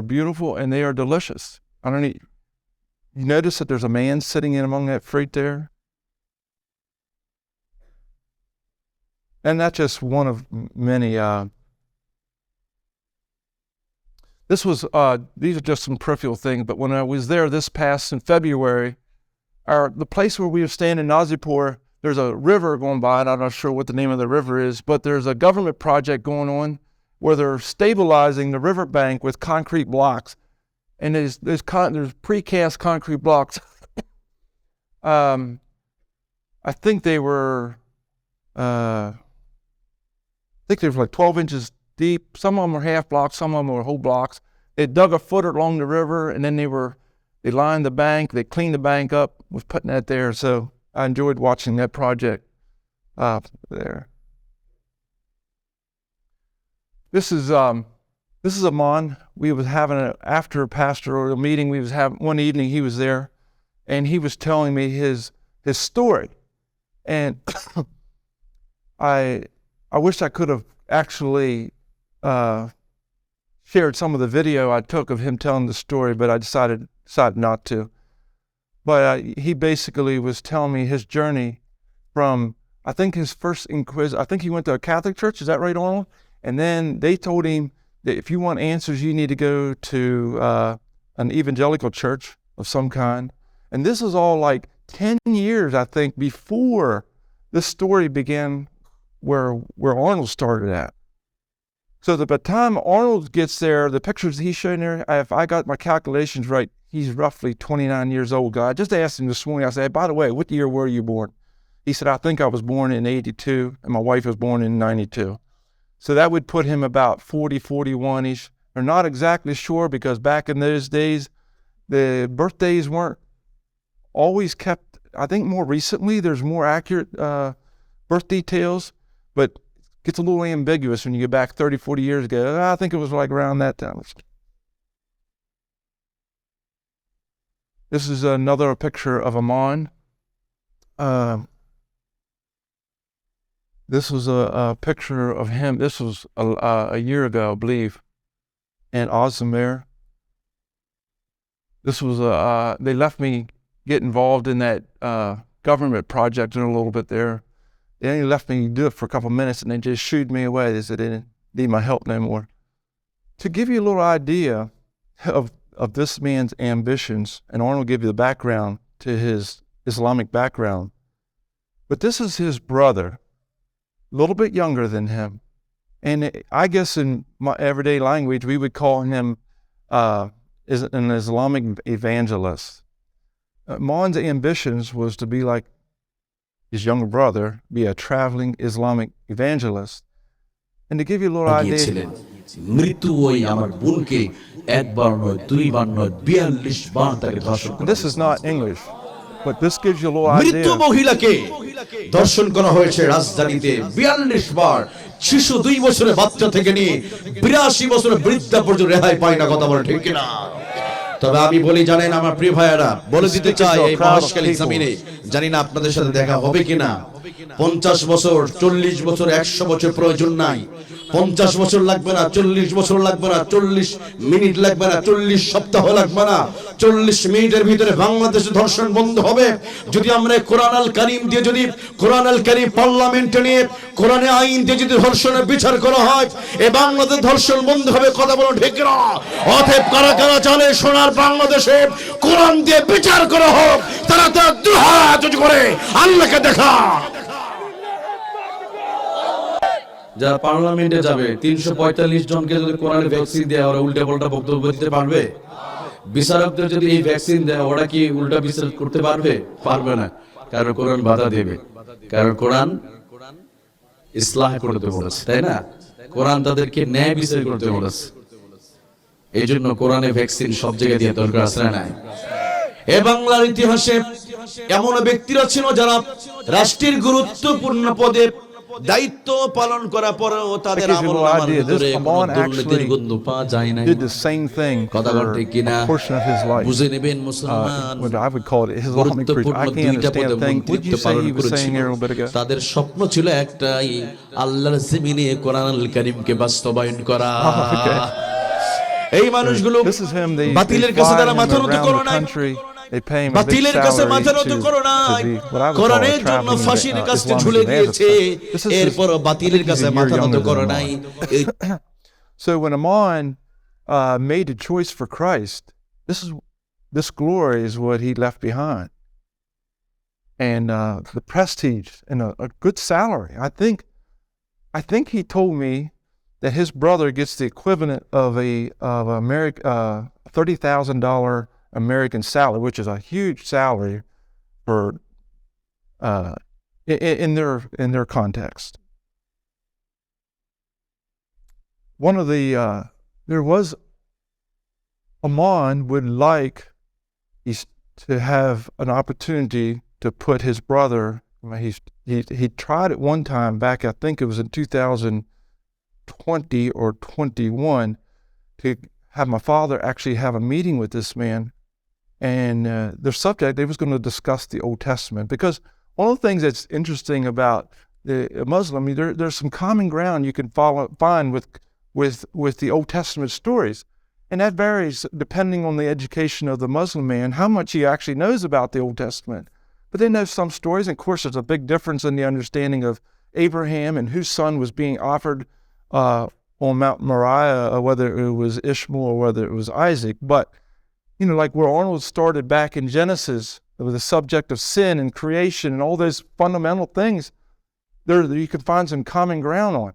beautiful and they are delicious. You notice that there's a man sitting in among that fruit there? And that's just one of many. These are just some peripheral things, but when I was there this past in February, the place where we were staying in Nazipur, there's a river going by, and I'm not sure what the name of the river is, but there's a government project going on where they're stabilizing the riverbank with concrete blocks. And there's precast concrete blocks I think they were like 12 inches deep. Some of them were half blocks, some of them were whole blocks. They dug a foot along the river, and then they lined the bank, they cleaned the bank up with putting that there. So I enjoyed watching that project there. This is Amman. We was having after a pastoral meeting. We was having one evening. He was there, and he was telling me his story, and I wish I could have actually shared some of the video I took of him telling the story, but I decided not to. But he basically was telling me his journey from, I think his first I think he went to a Catholic church. Is that right, Arnold? And then they told him that if you want answers, you need to go to an evangelical church of some kind. And this is all like 10 years, I think, before this story began where Arnold started at. So by the time Arnold gets there, the pictures he's showing there, if I got my calculations right, he's roughly 29 years old. I just asked him this morning, I said, hey, by the way, what year were you born? He said, I think I was born in 82, and my wife was born in 92. So that would put him about 40, 41-ish. They're not exactly sure because back in those days, the birthdays weren't always kept. I think more recently, there's more accurate birth details, but it gets a little ambiguous when you get back 30, 40 years ago. I think it was like around that time. This is another picture of Amman. This was a picture of him. This was a year ago, I believe, in Ozamir. This was they left me get involved in that government project in a little bit there. They only left me do it for a couple of minutes, and they just shooed me away. They said they didn't need my help no more. To give you a little idea of this man's ambitions, and Arnold will give you the background to his Islamic background. But this is his brother, a little bit younger than him. And I guess in my everyday language, we would call him an Islamic evangelist. Mon's ambitions was to be like his younger brother, be a traveling Islamic evangelist. And to give you a little idea, this is not English, but this gives you a little idea. দর্শন করা হয়েছে রাজধানীতে 42 বার। শিশু 2 বছরের বাচ্চা থেকে নিয়ে 82 বছরের বৃদ্ধা পর্যন্ত রেহাই পায় না, কথা বলে ঠিক কিনা? তবে আমি বলি, জানেন আমার প্রিয় ভাইয়েরা, বলে দিতে চাই এই মহাশকালী জমিনে, জানি না আপনাদের সাথে দেখা হবে কিনা। 50 বছর, 40 বছর, 100 বছর প্রয়োজন নাই। 50 বছর লাগবে না, 40 বছর লাগবে না, 40 মিনিট লাগবে না, 40 সপ্তাহ লাগবে না। 40 মিনিটের ভিতরে বাংলাদেশে ধর্ষণ বন্ধ হবে যদি আমরা কোরআন আল কারীম দিয়ে, যদি কোরআন আল কারীম পার্লামেন্টে নিয়ে কোরআনে আইন দিয়ে যদি ধর্ষণের বিচার করা হয়, এই বাংলাদেশ ধর্ষণ বন্ধ হবে, কথা বলো ঠিক না? অতএব কারা কারা চলে সোনার বাংলাদেশে কোরআন দিয়ে বিচার করা হোক, তারা তারা দুহাত উঁচু করে আল্লাহকে দেখা। যারা পার্লামেন্টে যাবে 345 জনকে যদি কোরআনের ভ্যাকসিন দেয়, ওরা উল্টা পাল্টা বক্তব্য দিতে পারবে? বিচারকদের যদি এই ভ্যাকসিন দেয়, ওরা কি উল্টা বিচার করতে পারবে? পারবে না, কারণ কোরআন বাধা দেবে। কারণ কোরআন ইসলাহ করতে বলেছে, তাই না? কোরআন তাদেরকে ন্যায় বিচার করতে বলেছে। এই জন্য কোরআনে ভ্যাকসিন সব জায়গায় দিয়ে দরকার আছে না? এ বাংলার ইতিহাসে এমন ব্যক্তিরা ছিল যারা রাষ্ট্রের গুরুত্বপূর্ণ পদে দায়িত্ব পালন করার পরেও তাদের আমলনামার ভিতরে কোনো দুর্নীতির গন্ধ পাওয়া যায় না। কথা বলতে কিনা বুঝে নেবেন মুসলমান, গুরুত্বপূর্ণ 2টা পদে মন্ত্রিত্ব পালন করেছিল। তাদের স্বপ্ন ছিল একটাই, আল্লাহর জমিনে কোরআন আল কারীমকে বাস্তবায়ন করা। এই মানুষগুলো বাতিলের কাছে তারা মাথা নত করে নাই, বাতিলের কাছে মাথা নত করে নাই, কোরআনের জন্য ফাঁসির কাছে ঝুলে গিয়েছে, এরপর বাতিলের কাছে মাথা নত করে নাই। So when Amman made a choice for Christ, this glory is what he left behind, and the prestige and a good salary. I think he told me that his brother gets the equivalent of $30,000 American salary, which is a huge salary for in their context. One of the there was Amman would like to have an opportunity to put his brother. He tried it one time back, I think it was in 2020 or 21, to have my father actually have a meeting with this man, and the subject, they was going to discuss the Old Testament, because one of the things that's interesting about the Muslim, there's some common ground you can find with the Old Testament stories. And that varies depending on the education of the Muslim man, how much he actually knows about the Old Testament. But they know some stories, and of course there's a big difference in the understanding of Abraham and whose son was being offered on Mount Moriah, whether it was Ishmael or whether it was Isaac. But, like where Arnold started back in Genesis, with the subject of sin and creation and all those fundamental things, there you can find some common ground on.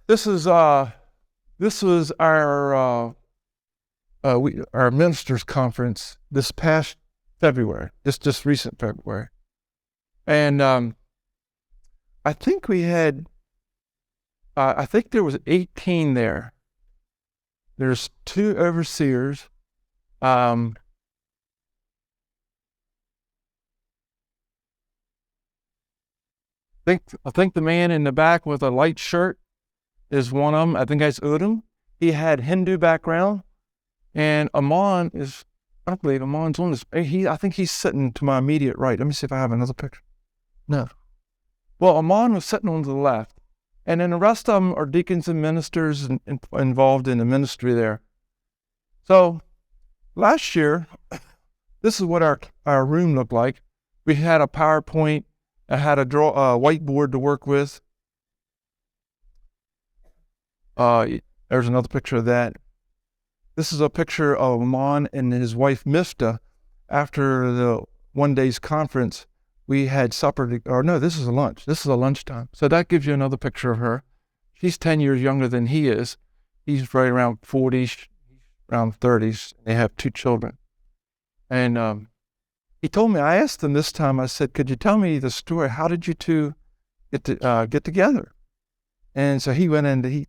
This was our ministers' conference this past February, just recent February, and I think we had, I think there was 18 there. There's 2 overseers. I think the man in the back with a light shirt is one of them. I think that's Udom. He had Hindu background, and Amman is, I believe Amman's on this. I think he's sitting to my immediate right. Let me see if I have another picture. No. Well, Amman was sitting on the left, and then the rest of them are deacons and ministers involved in the ministry there. So last year, this is what our room looked like. We had a PowerPoint. I had a whiteboard to work with. There's another picture of that. This is a picture of Amman and his wife Mifta. After the one day's conference, we had supper, this is a lunch. This is a lunchtime. So that gives you another picture of her. She's 10 years younger than he is. He's right around 40, around 30s. They have 2 children. And he told me, I asked him this time, I said, could you tell me the story? How did you two get together? And so he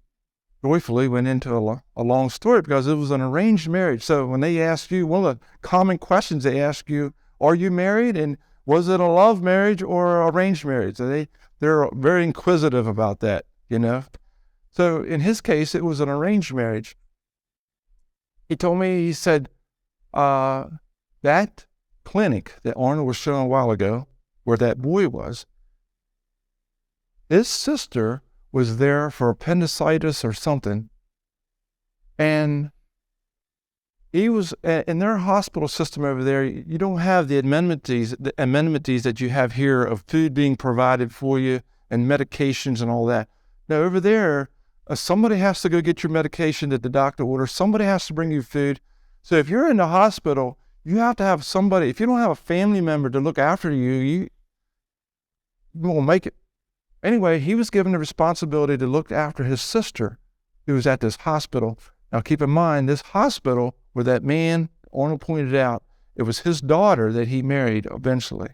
joyfully went into a long story, because it was an arranged marriage. So when they ask you, one of the common questions they ask you, are you married? And was it a love marriage or arranged marriage? So they're very inquisitive about that, So in his case, it was an arranged marriage. He told me, he said, that clinic that Arnold was showing a while ago, where that boy was, his sister was there for appendicitis or something, and he was in their hospital system over there. You don't have the amenities that you have here of food being provided for you and medications and all that. Now over there, somebody has to go get your medication that the doctor orders. Somebody has to bring you food. So if you're in the hospital, you have to have somebody. If you don't have a family member to look after you, you won't make it. Anyway, he was given the responsibility to look after his sister, who was at this hospital. Now, keep in mind, this hospital where that man, Arnold pointed out, it was his daughter that he married eventually.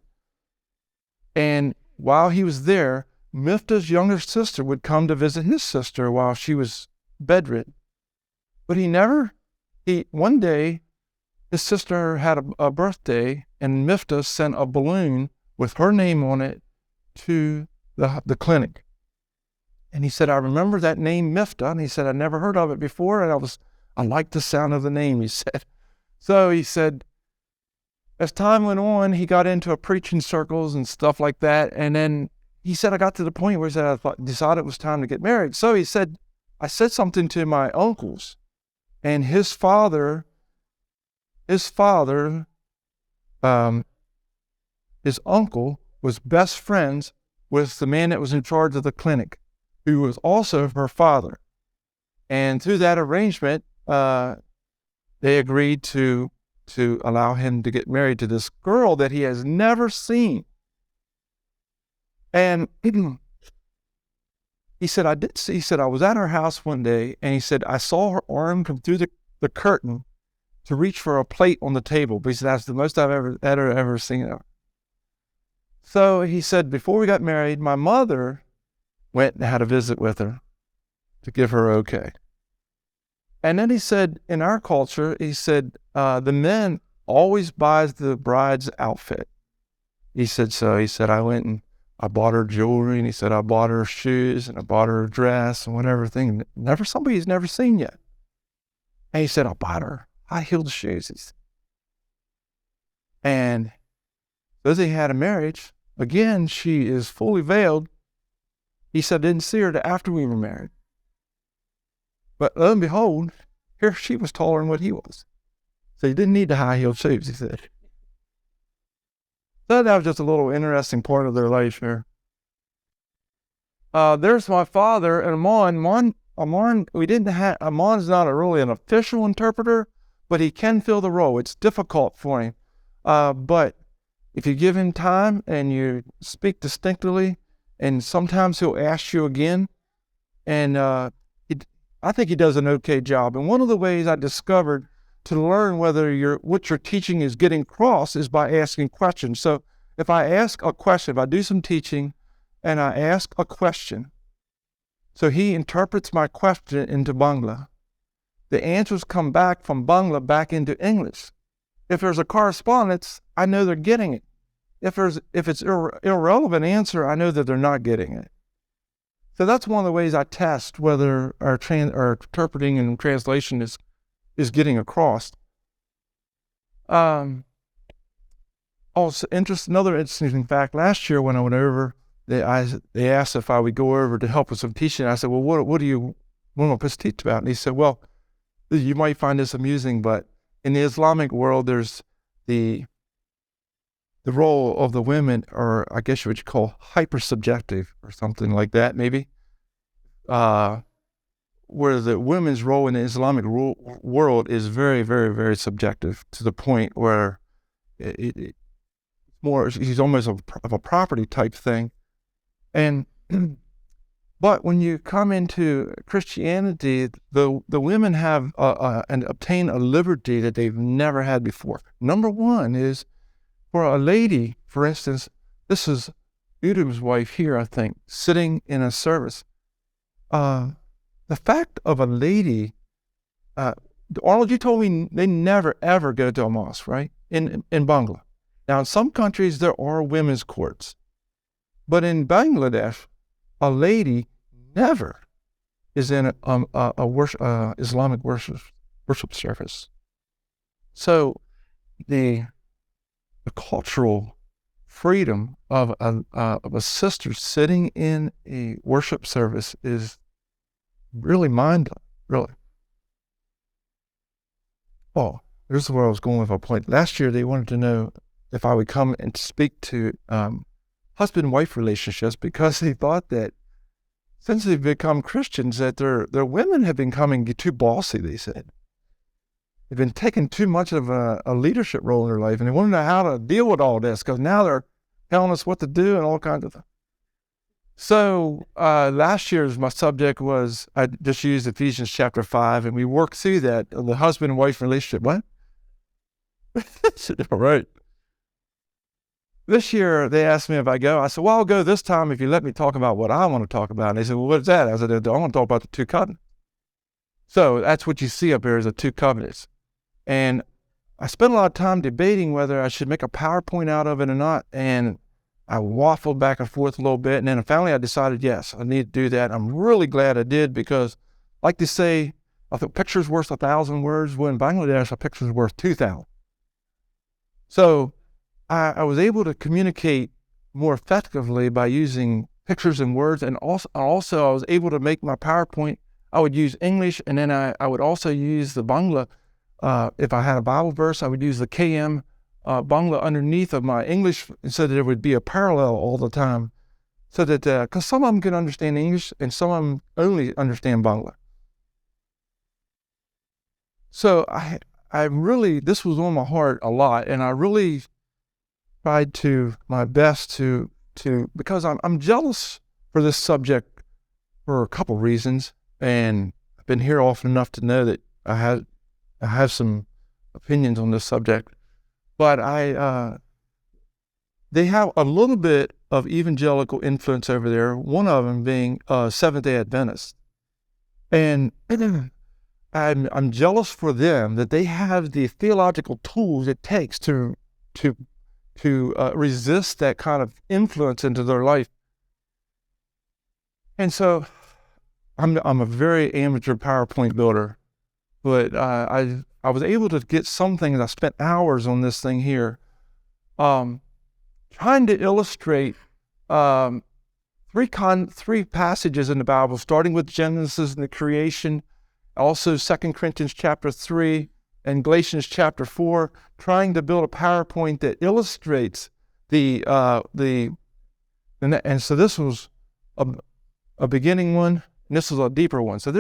And while he was there, Mifta's younger sister would come to visit his sister while she was bedridden. But one day, his sister had a birthday, and Mifta sent a balloon with her name on it to the clinic. And he said, I remember that name Mifta. And he said, I never heard of it before, and I liked the sound of the name, he said. So he said, as time went on, he got into preaching circles and stuff like that. And then he said, I got to the point where he said, decided it was time to get married. So he said, I said something to my uncles, and his father, his uncle was best friends with the man that was in charge of the clinic, who was also her father. And through that arrangement, they agreed to allow him to get married to this girl that he has never seen. And he said, I was at her house one day, and he said, I saw her arm come through the curtain, to reach for a plate on the table. But he said, that's the most I've ever seen it. So he said, before we got married, my mother went and had a visit with her to give her okay. And then he said, in our culture, he said, the men always buys the bride's outfit. He said, I went and I bought her jewelry, and he said, I bought her shoes, and I bought her a dress, and whatever thing. Somebody he's never seen yet. And he said, I bought her high-heeled shoes. And as they had a marriage, again, she is fully veiled. He said, I didn't see her after we were married. But lo and behold, here she was taller than what he was. So he didn't need the high-heeled shoes, he said. So that was just a little interesting part of their life here. There's my father, and Amman, Amman's not really an official interpreter, but he can fill the role. It's difficult for him. But if you give him time and you speak distinctly, and sometimes he'll ask you again, and I think he does an okay job. And one of the ways I discovered to learn whether what you're teaching is getting across is by asking questions. So if I ask a question, if I do some teaching and I ask a question, so he interprets my question into Bangla. The answers come back from Bangla back into English. If there's a correspondence, I know they're getting it. If it's irrelevant answer, I know that they're not getting it. So that's one of the ways I test whether our interpreting and translation is getting across. Also, another interesting fact. Last year when I went over, they asked if I would go over to help with some teaching. I said, "Well, what do you want to teach about?" And he said, "Well, you might find this amusing, but in the Islamic world, there's the role of the women, or I guess you would call hypersubjective or something like that, maybe, where the women's role in the Islamic world is very, very, very subjective to the point where it's almost of a property type thing. And but when you come into Christianity, the women have and obtain a liberty that they've never had before. Number one is, for a lady, for instance, this is Udum's wife here, I think, sitting in a service. The fact of a lady, Arnold, you told me they never, ever go to a mosque, right? In Bangla. Now, in some countries, there are women's courts. But in Bangladesh, a lady never is in a Islamic worship service. So the cultural freedom of a sister sitting in a worship service is really mind-blowing, really. Oh, this is where I was going with a point. Last year, they wanted to know if I would come and speak to husband-wife relationships, because they thought that since they've become Christians, that their women have been becoming too bossy, they said. They've been taking too much of a leadership role in their life, and they want to know how to deal with all this, because now they're telling us what to do and all kinds of things. So last year's my subject was, I just used Ephesians chapter 5, and we worked through that, the husband and wife relationship. What? All right. This year, they asked me if I go. I said, well, I'll go this time if you let me talk about what I want to talk about. And they said, well, what's that? I said, I want to talk about the two covenants. So that's what you see up here is the two covenants. And I spent a lot of time debating whether I should make a PowerPoint out of it or not. And I waffled back and forth a little bit. And then finally I decided, yes, I need to do that. I'm really glad I did, because like they say, I think picture's worth 1,000 words. Well, in Bangladesh, a picture's worth 2,000. So I was able to communicate more effectively by using pictures and words. And also I was able to make my PowerPoint. I would use English, and then I would also use the Bangla. If I had a Bible verse, I would use the KM Bangla underneath of my English, so that there would be a parallel all the time. So that, because some of them can understand English and some of them only understand Bangla. So I really, this was on my heart a lot, and I really tried to my best to because I'm jealous for this subject for a couple reasons, and I've been here often enough to know that I have some opinions on this subject, but they have a little bit of evangelical influence over there, one of them being Seventh-day Adventist. And I'm jealous for them that they have the theological tools it takes to resist that kind of influence into their life. And so I'm a very amateur PowerPoint builder, but I was able to get some things. I spent hours on this thing here, trying to illustrate three passages in the Bible, starting with Genesis and the creation, also 2 Corinthians chapter 3 and Galatians chapter 4, trying to build a PowerPoint that illustrates and so this was a beginning one, and this is a deeper one. So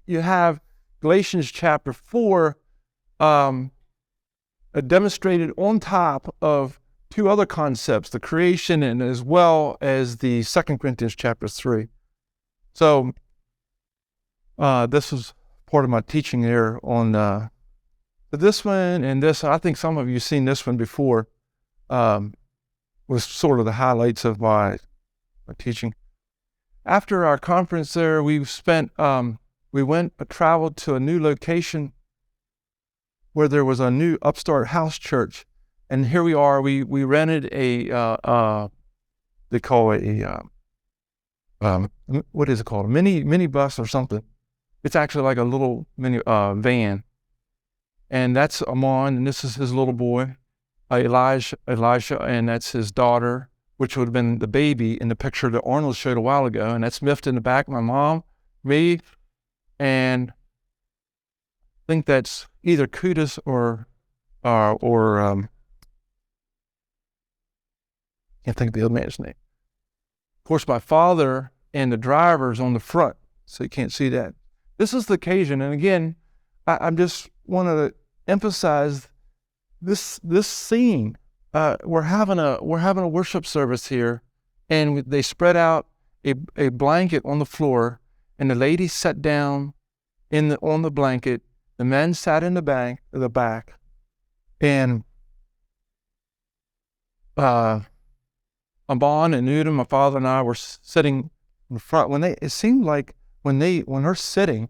you have Galatians chapter 4 demonstrated on top of two other concepts, the creation and as well as the 2 Corinthians chapter 3. So this is part of my teaching here on this one and this. I think some of you have seen this one before. Was sort of the highlights of my teaching. After our conference there, we traveled to a new location where there was a new upstart house church. And here we are, we rented they call it what is it called? A mini bus or something. It's actually like a little mini van. And that's Amman, and this is his little boy, Elijah, and that's his daughter, which would have been the baby in the picture that Arnold showed a while ago. And that's Miffed in the back, my mom, me, and I think that's either Kudus or can't think of the other man's name. Of course, my father and the driver's on the front, so you can't see that. This is the occasion, and again, I just want to emphasize this scene. We're having a worship service here, and they spread out a blanket on the floor, and the lady sat down on the blanket. The men sat in the back, and Amman and Nudin, my father and I, were sitting in the front. It seemed like when they're sitting,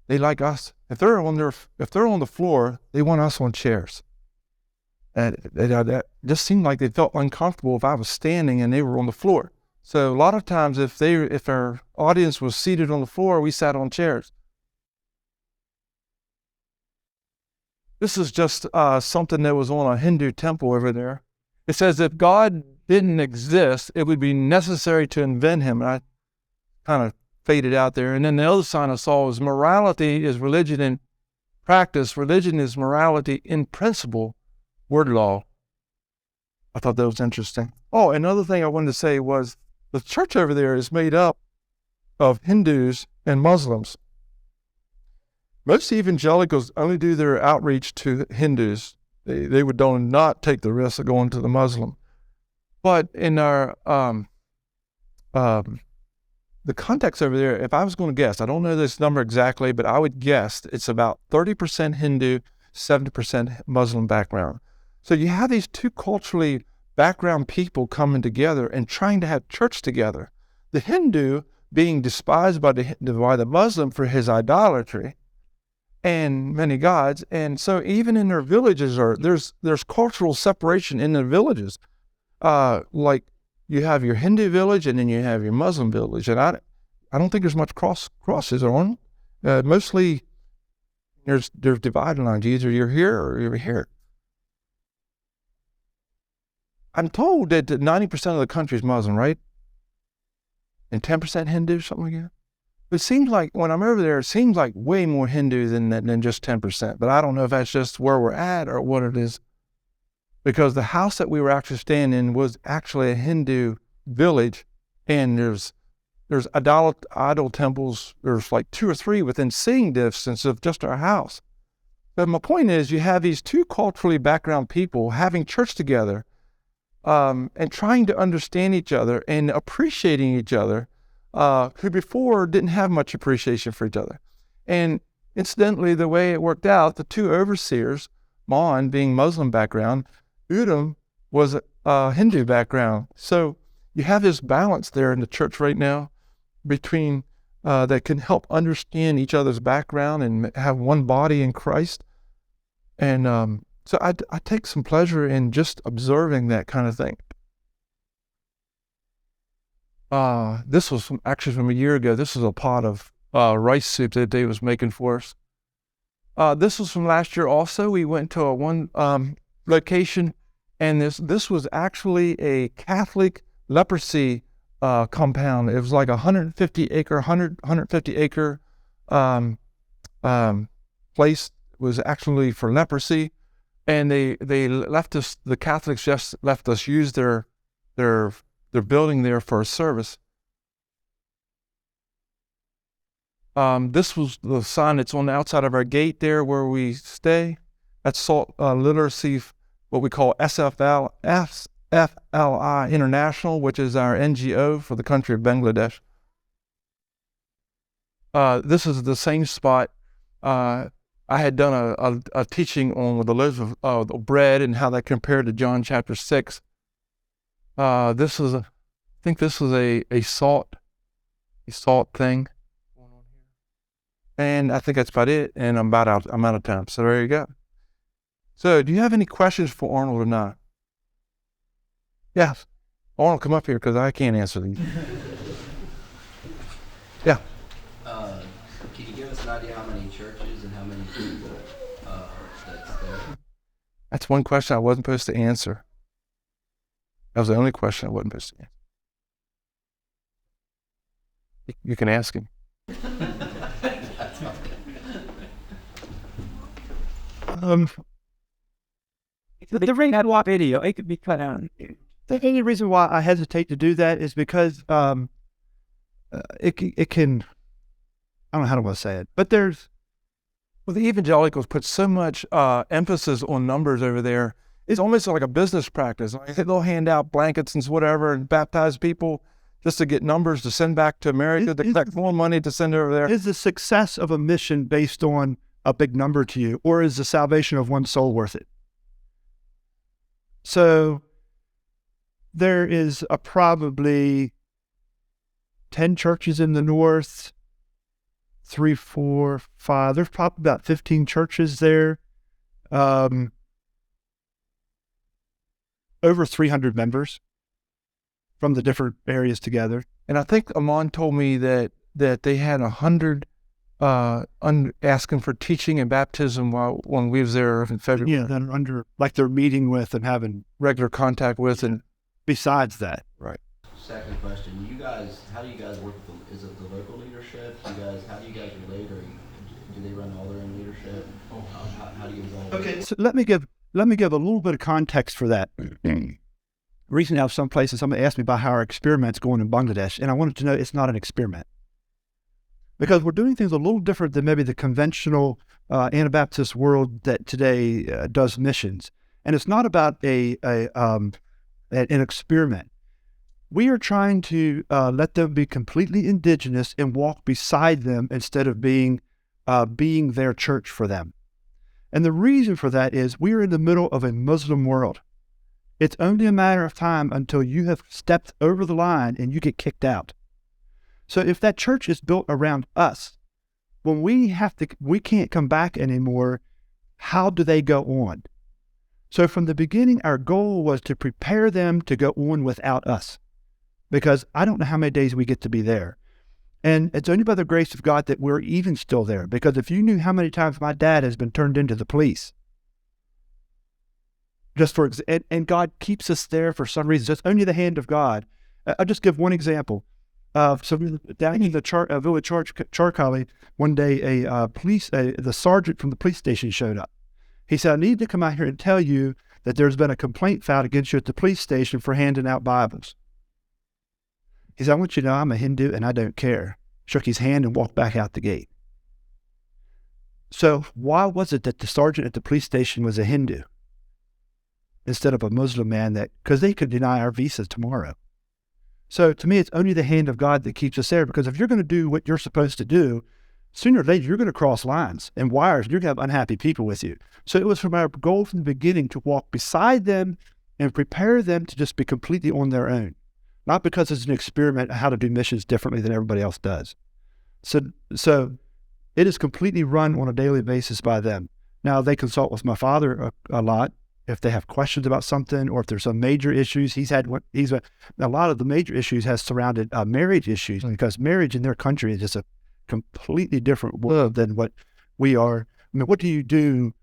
they like us. If they're on the floor, they want us on chairs. And that just seemed like they felt uncomfortable if I was standing and they were on the floor. So a lot of times, if our audience was seated on the floor, we sat on chairs. This is just something that was on a Hindu temple over there. It says if God didn't exist, it would be necessary to invent him. And I kind of faded out there. And then the other sign I saw was morality is religion in practice. Religion is morality in principle, word law. I thought that was interesting. Oh, another thing I wanted to say was the church over there is made up of Hindus and Muslims. Most evangelicals only do their outreach to Hindus. They would not take the risk of going to the Muslim. But in our the context over there, if I was going to guess, I don't know this number exactly, but I would guess it's about 30% Hindu, 70% Muslim background. So you have these two culturally background people coming together and trying to have church together. The Hindu being despised by the Muslim for his idolatry and many gods. And so even in their villages, there's cultural separation in the villages. Like you have your Hindu village and then you have your Muslim village. And I don't think there's much crosses on. Mostly there's dividing lines. Either you're here or you're here. I'm told that 90% of the country is Muslim, right? And 10% Hindu, something like that. It seems like when I'm over there, it seems like way more Hindu than just 10%. But I don't know if that's just where we're at or what it is. Because the house that we were actually staying in was actually a Hindu village, and there's idol temples. There's like 2 or 3 within seeing distance of just our house. But my point is, you have these two culturally background people having church together, and trying to understand each other and appreciating each other, who before didn't have much appreciation for each other. And incidentally, the way it worked out, the 2 overseers Amman being Muslim background, Udom was a Hindu background. So you have this balance there in the church right now between that can help understand each other's background and have one body in Christ. And so I take some pleasure in just observing that kind of thing. This was actually from a year ago. This was a pot of rice soup that Dave was making for us. This was from last year also. We went to one location, and this was actually a Catholic leprosy compound. It was like 150 acre place. It was actually for leprosy, and they left us. The Catholics just left us use their building there for a service. This was the sign that's on the outside of our gate there where we stay. That's Salt Literacy, what we call SFLI International, which is our NGO for the country of Bangladesh. This is the same spot. I had done a teaching on the loaves of bread and how that compared to John chapter 6. I think this was a salt thing. And I think that's about it. And I'm out of time. So there you go. So do you have any questions for Arnold or not? Yes. Arnold, come up here because I can't answer these. Yeah. Can you give us an idea how many churches and how many people that's there? That's one question I wasn't supposed to answer. That was the only question I wasn't supposed to answer. You can ask him. The ring had what video? It could be cut out. The only reason why I hesitate to do that is because it can. I don't know how to say it, but there's. Well, the evangelicals put so much emphasis on numbers over there. It's almost like a business practice. Like they'll hand out blankets and whatever and baptize people just to get numbers to send back to America, to collect more money to send over there. Is the success of a mission based on a big number to you, or is the salvation of one soul worth it? So there is probably 10 churches in the north, 3, 4, 5. There's probably about 15 churches there. Over 300 members from the different areas together. And I think Amman told me that they had 100 asking for teaching and baptism when we was there in February. Yeah, that are under, like they're meeting with and having regular contact with, and besides that. Right. Second question, how do you guys work with is it the local leadership? How do you guys relate, or do they run all their own leadership? How do you involve? Okay, so let me give a little bit of context for that. Recently, I was someplace and somebody asked me about how our experiment's going in Bangladesh, and I wanted to know it's not an experiment. Because we're doing things a little different than maybe the conventional Anabaptist world that today does missions. And it's not about an experiment. We are trying to let them be completely indigenous and walk beside them instead of being their church for them. And the reason for that is we are in the middle of a Muslim world. It's only a matter of time until you have stepped over the line and you get kicked out. So if that church is built around us, when we can't come back anymore, how do they go on? So from the beginning, our goal was to prepare them to go on without us, because I don't know how many days we get to be there. And it's only by the grace of God that we're even still there, because if you knew how many times my dad has been turned into the police, and God keeps us there for some reason. It's only the hand of God. I'll just give one example. So down in the village Charkali, one day the sergeant from the police station showed up. He said, I need to come out here and tell you that there's been a complaint filed against you at the police station for handing out Bibles. He said, I want you to know I'm a Hindu and I don't care. Shook his hand and walked back out the gate. So why was it that the sergeant at the police station was a Hindu instead of a Muslim man? Because they could deny our visas tomorrow. So to me, it's only the hand of God that keeps us there, because if you're going to do what you're supposed to do, sooner or later you're going to cross lines and wires. You're going to have unhappy people with you. So it was from our goal from the beginning to walk beside them and prepare them to just be completely on their own. Not because it's an experiment on how to do missions differently than everybody else does. So it is completely run on a daily basis by them. Now, they consult with my father a lot if they have questions about something, or if there's some major issues. A lot of the major issues has surrounded marriage issues, because marriage in their country is just a completely different world than what we are. I mean, what do you do?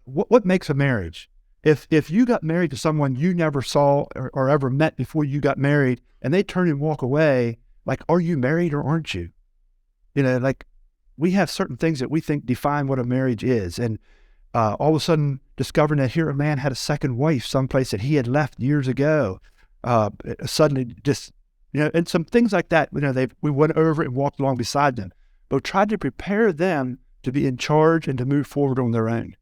What makes a marriage? If you got married to someone you never saw or ever met before you got married, and they turn and walk away, like, are you married or aren't you? Like, we have certain things that we think define what a marriage is. And all of a sudden discovering that here a man had a second wife someplace that he had left years ago, suddenly just, and some things like that, we went over and walked along beside them, but tried to prepare them to be in charge and to move forward on their own.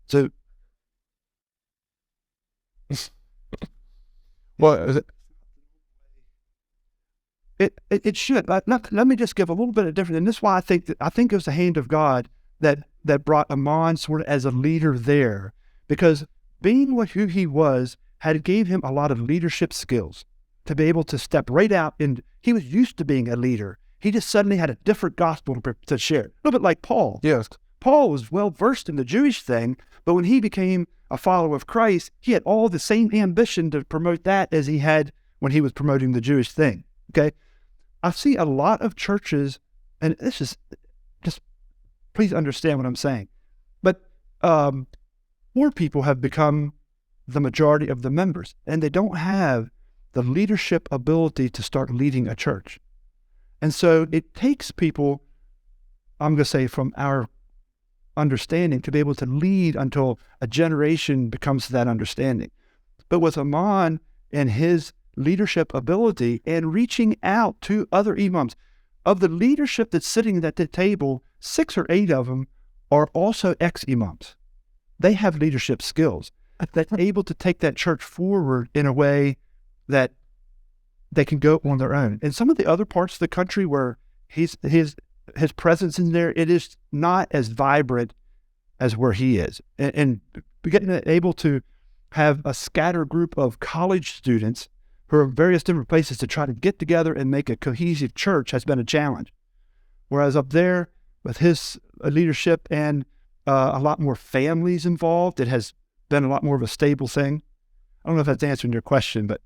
So, Well, it should. But let me just give a little bit of difference. And this is why I think it was the hand of God that brought Amman sort of as a leader there, because being who he was gave him a lot of leadership skills to be able to step right out. And he was used to being a leader. He just suddenly had a different gospel to share. A little bit like Paul. yes. Paul was well versed in the Jewish thing, but when he became a follower of Christ, he had all the same ambition to promote that as he had when he was promoting the Jewish thing. Okay? I see a lot of churches, and this is just, please understand what I'm saying, but more people have become the majority of the members, and they don't have the leadership ability to start leading a church. And so it takes people, I'm going to say, from our understanding to be able to lead until a generation becomes that understanding. But with Amman and his leadership ability and reaching out to other imams, of the leadership that's sitting at the table, 6 or 8 of them are also ex-imams. They have leadership skills that's able to take that church forward in a way that they can go on their own. In some of the other parts of the country where his presence in there, it is not as vibrant as where he is. And getting able to have a scattered group of college students who are in various different places to try to get together and make a cohesive church has been a challenge. Whereas up there, with his leadership and a lot more families involved, it has been a lot more of a stable thing. I don't know if that's answering your question, but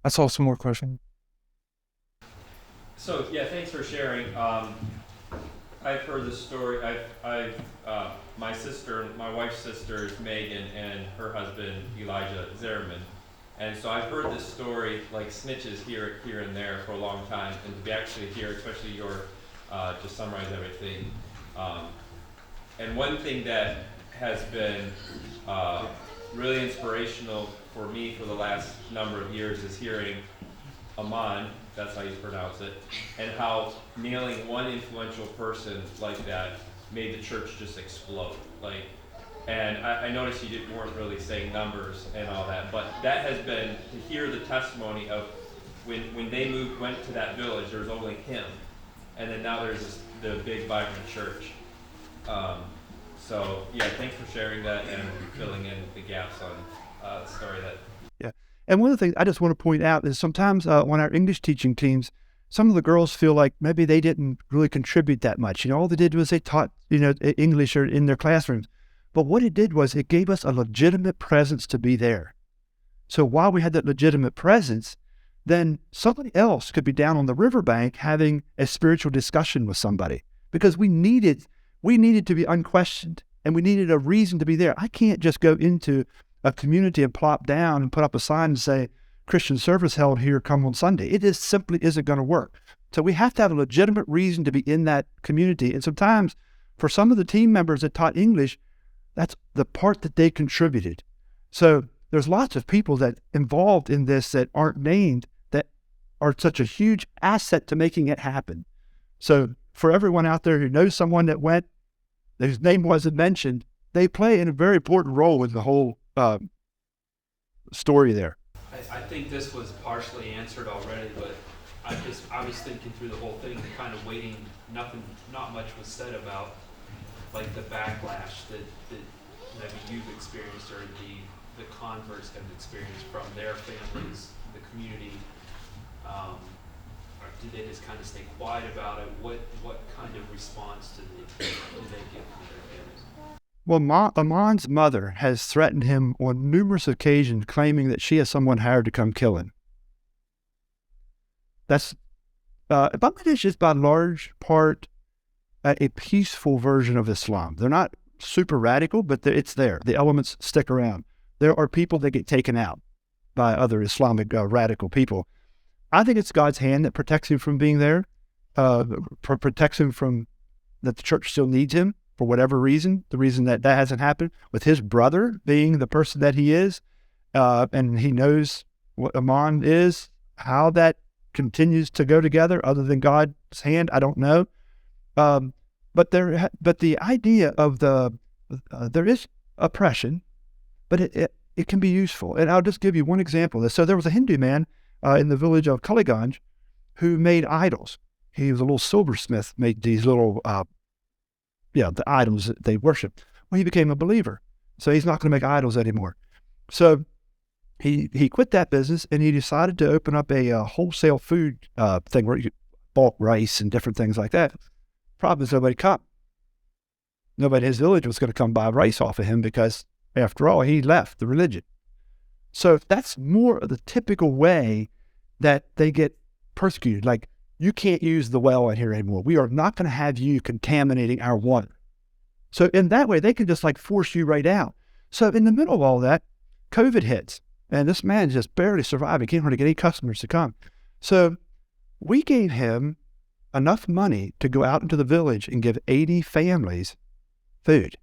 I saw some more questions. So yeah, thanks for sharing. I've heard the story. My wife's sister is Megan, and her husband Elijah Zerman, and so I've heard this story like snitches here and there for a long time, and to be actually here, especially your just summarize everything. And one thing that has been really inspirational for me for the last number of years is hearing Amman, that's how you pronounce it, and how nailing one influential person like that made the church just explode. And I noticed you weren't really saying numbers and all that, but that has been, to hear the testimony of when they went to that village, there was only him, and then now there's the big vibrant church. So yeah, thanks for sharing that and filling in the gaps on the story that. yeah. And one of the things I just want to point out is sometimes when our English teaching teams, some of the girls feel like maybe they didn't really contribute that much. All they did was they taught, English or in their classrooms. But what it did was it gave us a legitimate presence to be there. So while we had that legitimate presence, then somebody else could be down on the riverbank having a spiritual discussion with somebody, because we needed to be unquestioned, and we needed a reason to be there. I can't just go into a community and plop down and put up a sign and say, Christian service held here, come on Sunday. It just simply isn't going to work. So we have to have a legitimate reason to be in that community. And sometimes for some of the team members that taught English, that's the part that they contributed. So there's lots of people that involved in this that aren't named that are such a huge asset to making it happen. So for everyone out there who knows someone that went, whose name wasn't mentioned, they play a very important role in the whole story there. I think this was partially answered already, but I was thinking through the whole thing, kind of waiting. Not much was said about like the backlash that maybe you've experienced or the converts have experienced from their families, the community. Or did they just kind of stay quiet about it? What kind of response do they get from their families? Well, Amman's mother has threatened him on numerous occasions, claiming that she has someone hired to come kill him. That's Bangladesh is by large part a peaceful version of Islam. They're not super radical, but it's there. The elements stick around. There are people that get taken out by other Islamic radical people. I think it's God's hand that protects him from being there, protects him from that the church still needs him for whatever reason, the reason that hasn't happened, with his brother being the person that he is, and he knows what Amman is, how that continues to go together other than God's hand, I don't know. But the idea of there is oppression, but it can be useful. And I'll just give you one example of this. So there was a Hindu man in the village of Kaliganj who made idols. He was a little silversmith, made these little, the idols that they worship. Well, he became a believer. So he's not going to make idols anymore. So he quit that business and he decided to open up a wholesale food thing where you could bulk rice and different things like that. Problem is nobody in his village was going to come buy rice off of him because, after all, he left the religion. So that's more of the typical way that they get persecuted. Like, you can't use the well in here anymore. We are not going to have you contaminating our water. So in that way, they can just like force you right out. So in the middle of all that, COVID hits, and this man just barely survived. He can't hardly get any customers to come. So we gave him enough money to go out into the village and give 80 families food.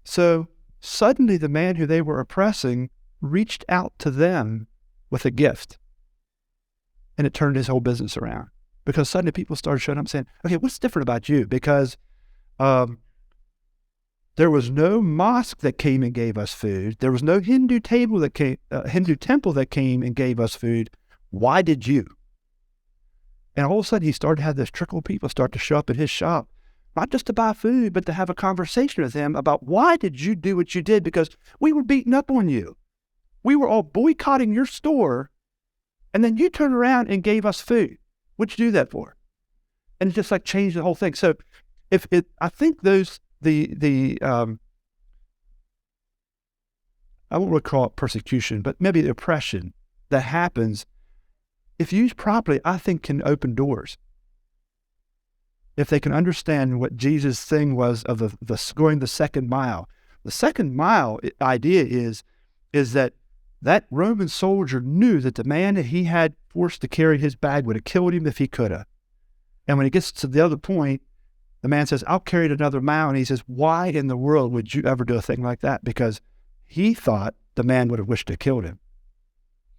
So suddenly the man who they were oppressing reached out to them with a gift. And it turned his whole business around. Because suddenly people started showing up saying, okay, what's different about you? Because there was no mosque that came and gave us food. There was no Hindu temple that came and gave us food. Why did you? And all of a sudden, he started to have this trickle of people start to show up at his shop, not just to buy food, but to have a conversation with him about why did you do what you did? Because we were beating up on you. We were all boycotting your store, and then you turned around and gave us food. What'd you do that for? And it just like changed the whole thing. So I think I won't really call it persecution, but maybe the oppression that happens, if used properly, I think can open doors. If they can understand what Jesus' thing was of the going the second mile. The second mile idea is that Roman soldier knew that the man that he had forced to carry his bag would have killed him if he could have. And when he gets to the other point, the man says, I'll carry it another mile. And he says, why in the world would you ever do a thing like that? Because he thought the man would have wished to have killed him.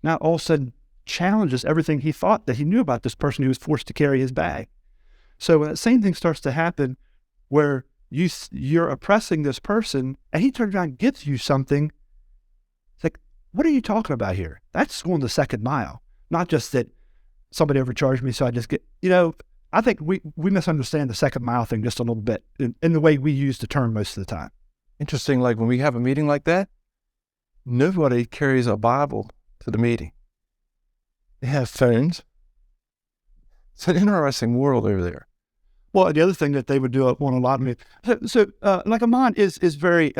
Now all of a sudden challenges everything he thought that he knew about this person who was forced to carry his bag. So when that same thing starts to happen where you're oppressing this person and he turns around and gives you something, it's like, what are you talking about here? That's going the second mile. Not just that somebody overcharged me, so I just get, I think we misunderstand the second mile thing just a little bit in the way we use the term most of the time. Interesting, like when we have a meeting like that, nobody carries a Bible to the meeting. They have phones. It's an interesting world over there. Well, the other thing that they would do on a lot of meetings, like Amman is very,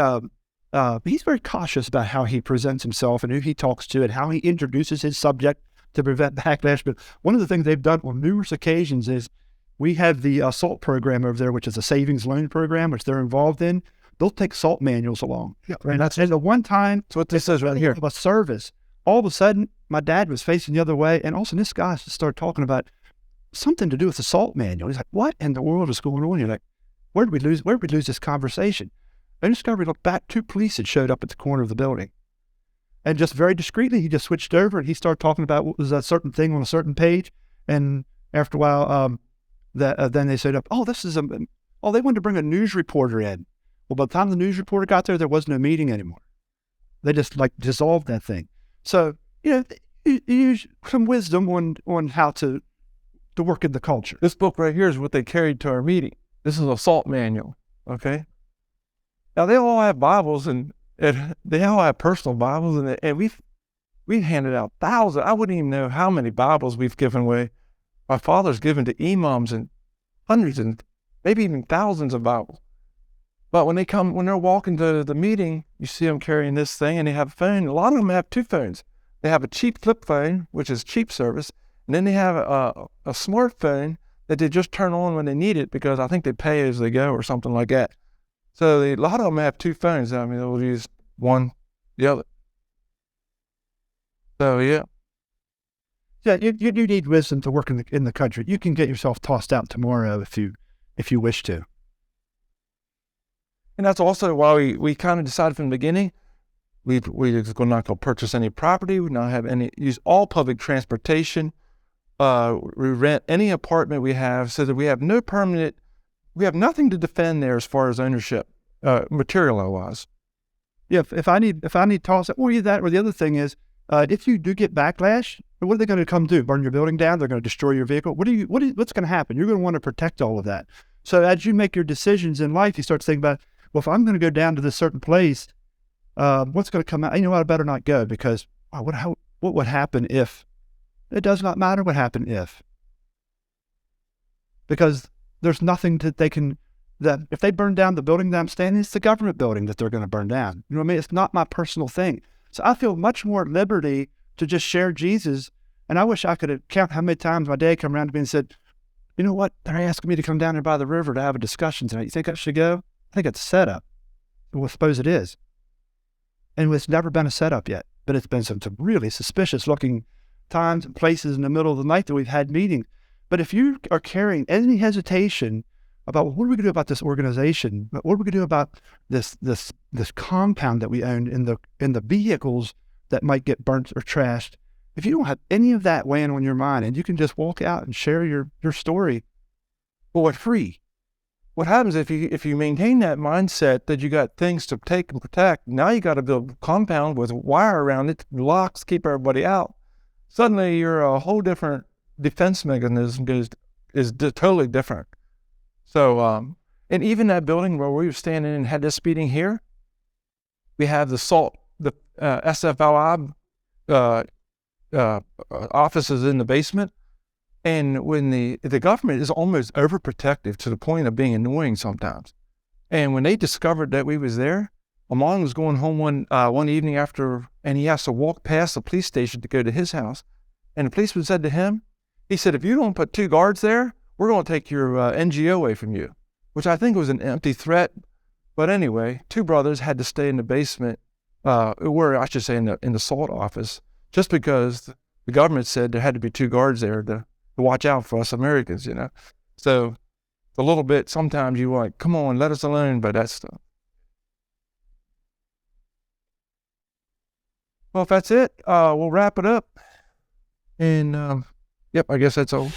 he's very cautious about how he presents himself and who he talks to and how he introduces his subject to prevent backlash. But one of the things they've done on numerous occasions is we have the SALT program over there, which is a savings loan program, which they're involved in. They'll take SALT manuals along. Yeah, and that's the one time. That's what this says right here. Of a service. All of a sudden, my dad was facing the other way, and also this guy started talking about something to do with the SALT manual. He's like, what in the world is going on? You're like, where did we lose this conversation? And discovered, looked back, 2 police had showed up at the corner of the building. And just very discreetly, he just switched over and he started talking about what was a certain thing on a certain page. And after a while, then they said, oh, they wanted to bring a news reporter in. Well, by the time the news reporter got there was no meeting anymore. They just dissolved that thing. So, you use some wisdom on how to work in the culture. This book right here is what they carried to our meeting. This is a SALT manual, okay? Now, they all have Bibles, and they all have personal Bibles, and we've handed out thousands. I wouldn't even know how many Bibles we've given away. My father's given to imams and hundreds and maybe even thousands of Bibles. But when they're walking to the meeting, you see them carrying this thing, and they have a phone. A lot of them have two phones. They have a cheap flip phone, which is cheap service, and then they have a smartphone that they just turn on when they need it, because I think they pay as they go or something like that. So a lot of them have two phones. I mean, they'll use one, the other. So yeah. Yeah, you need wisdom to work in the country. You can get yourself tossed out tomorrow if you wish to. And that's also why we kind of decided from the beginning, we're not going to purchase any property. We not have use all public transportation. We rent any apartment we have, so that we have nothing to defend there as far as ownership, material wise. Yeah, if I need toss, or either that, or the other thing is, if you do get backlash, what are they going to come do? Burn your building down? They're going to destroy your vehicle? What's going to happen? You're going to want to protect all of that. So as you make your decisions in life, you start to think about, well, if I'm going to go down to this certain place, what's going to come out? You know what? I better not go, because what would happen if? It does not matter what happened if. Because there's nothing that if they burn down the building that I'm standing in, it's the government building that they're going to burn down. You know what I mean? It's not my personal thing. So I feel much more at liberty to just share Jesus. And I wish I could have count how many times my dad come around to me and said, you know what? They're asking me to come down here by the river to have a discussion tonight. You think I should go? I think it's a setup. Well, suppose it is. And it's never been a setup yet, but it's been some really suspicious looking times and places in the middle of the night that we've had meetings. But if you are carrying any hesitation about, well, what are we going to do about this organization? What are we going to do about this compound that we own in the vehicles that might get burnt or trashed? If you don't have any of that weighing on your mind, and you can just walk out and share your story, for free. What happens if you maintain that mindset that you got things to take and protect? Now you got to build a compound with wire around it, locks, keep everybody out. Suddenly you're a whole different defense mechanism is totally different. So, and even that building where we were standing and had this meeting here, we have the SFLI offices in the basement. And when the government is almost overprotective to the point of being annoying sometimes. And when they discovered that we was there, Amman was going home one evening after, and he has to walk past the police station to go to his house. And the policeman said to him, he said, if you don't put 2 guards there, we're going to take your NGO away from you, which I think was an empty threat. But anyway, 2 brothers had to stay in the basement, I should say in the SALT office, just because the government said there had to be 2 guards there to watch out for us Americans, you know. So a little bit, sometimes you like, come on, let us alone, but that's stuff. Well, if that's it, we'll wrap it up. And, yep, I guess that's all.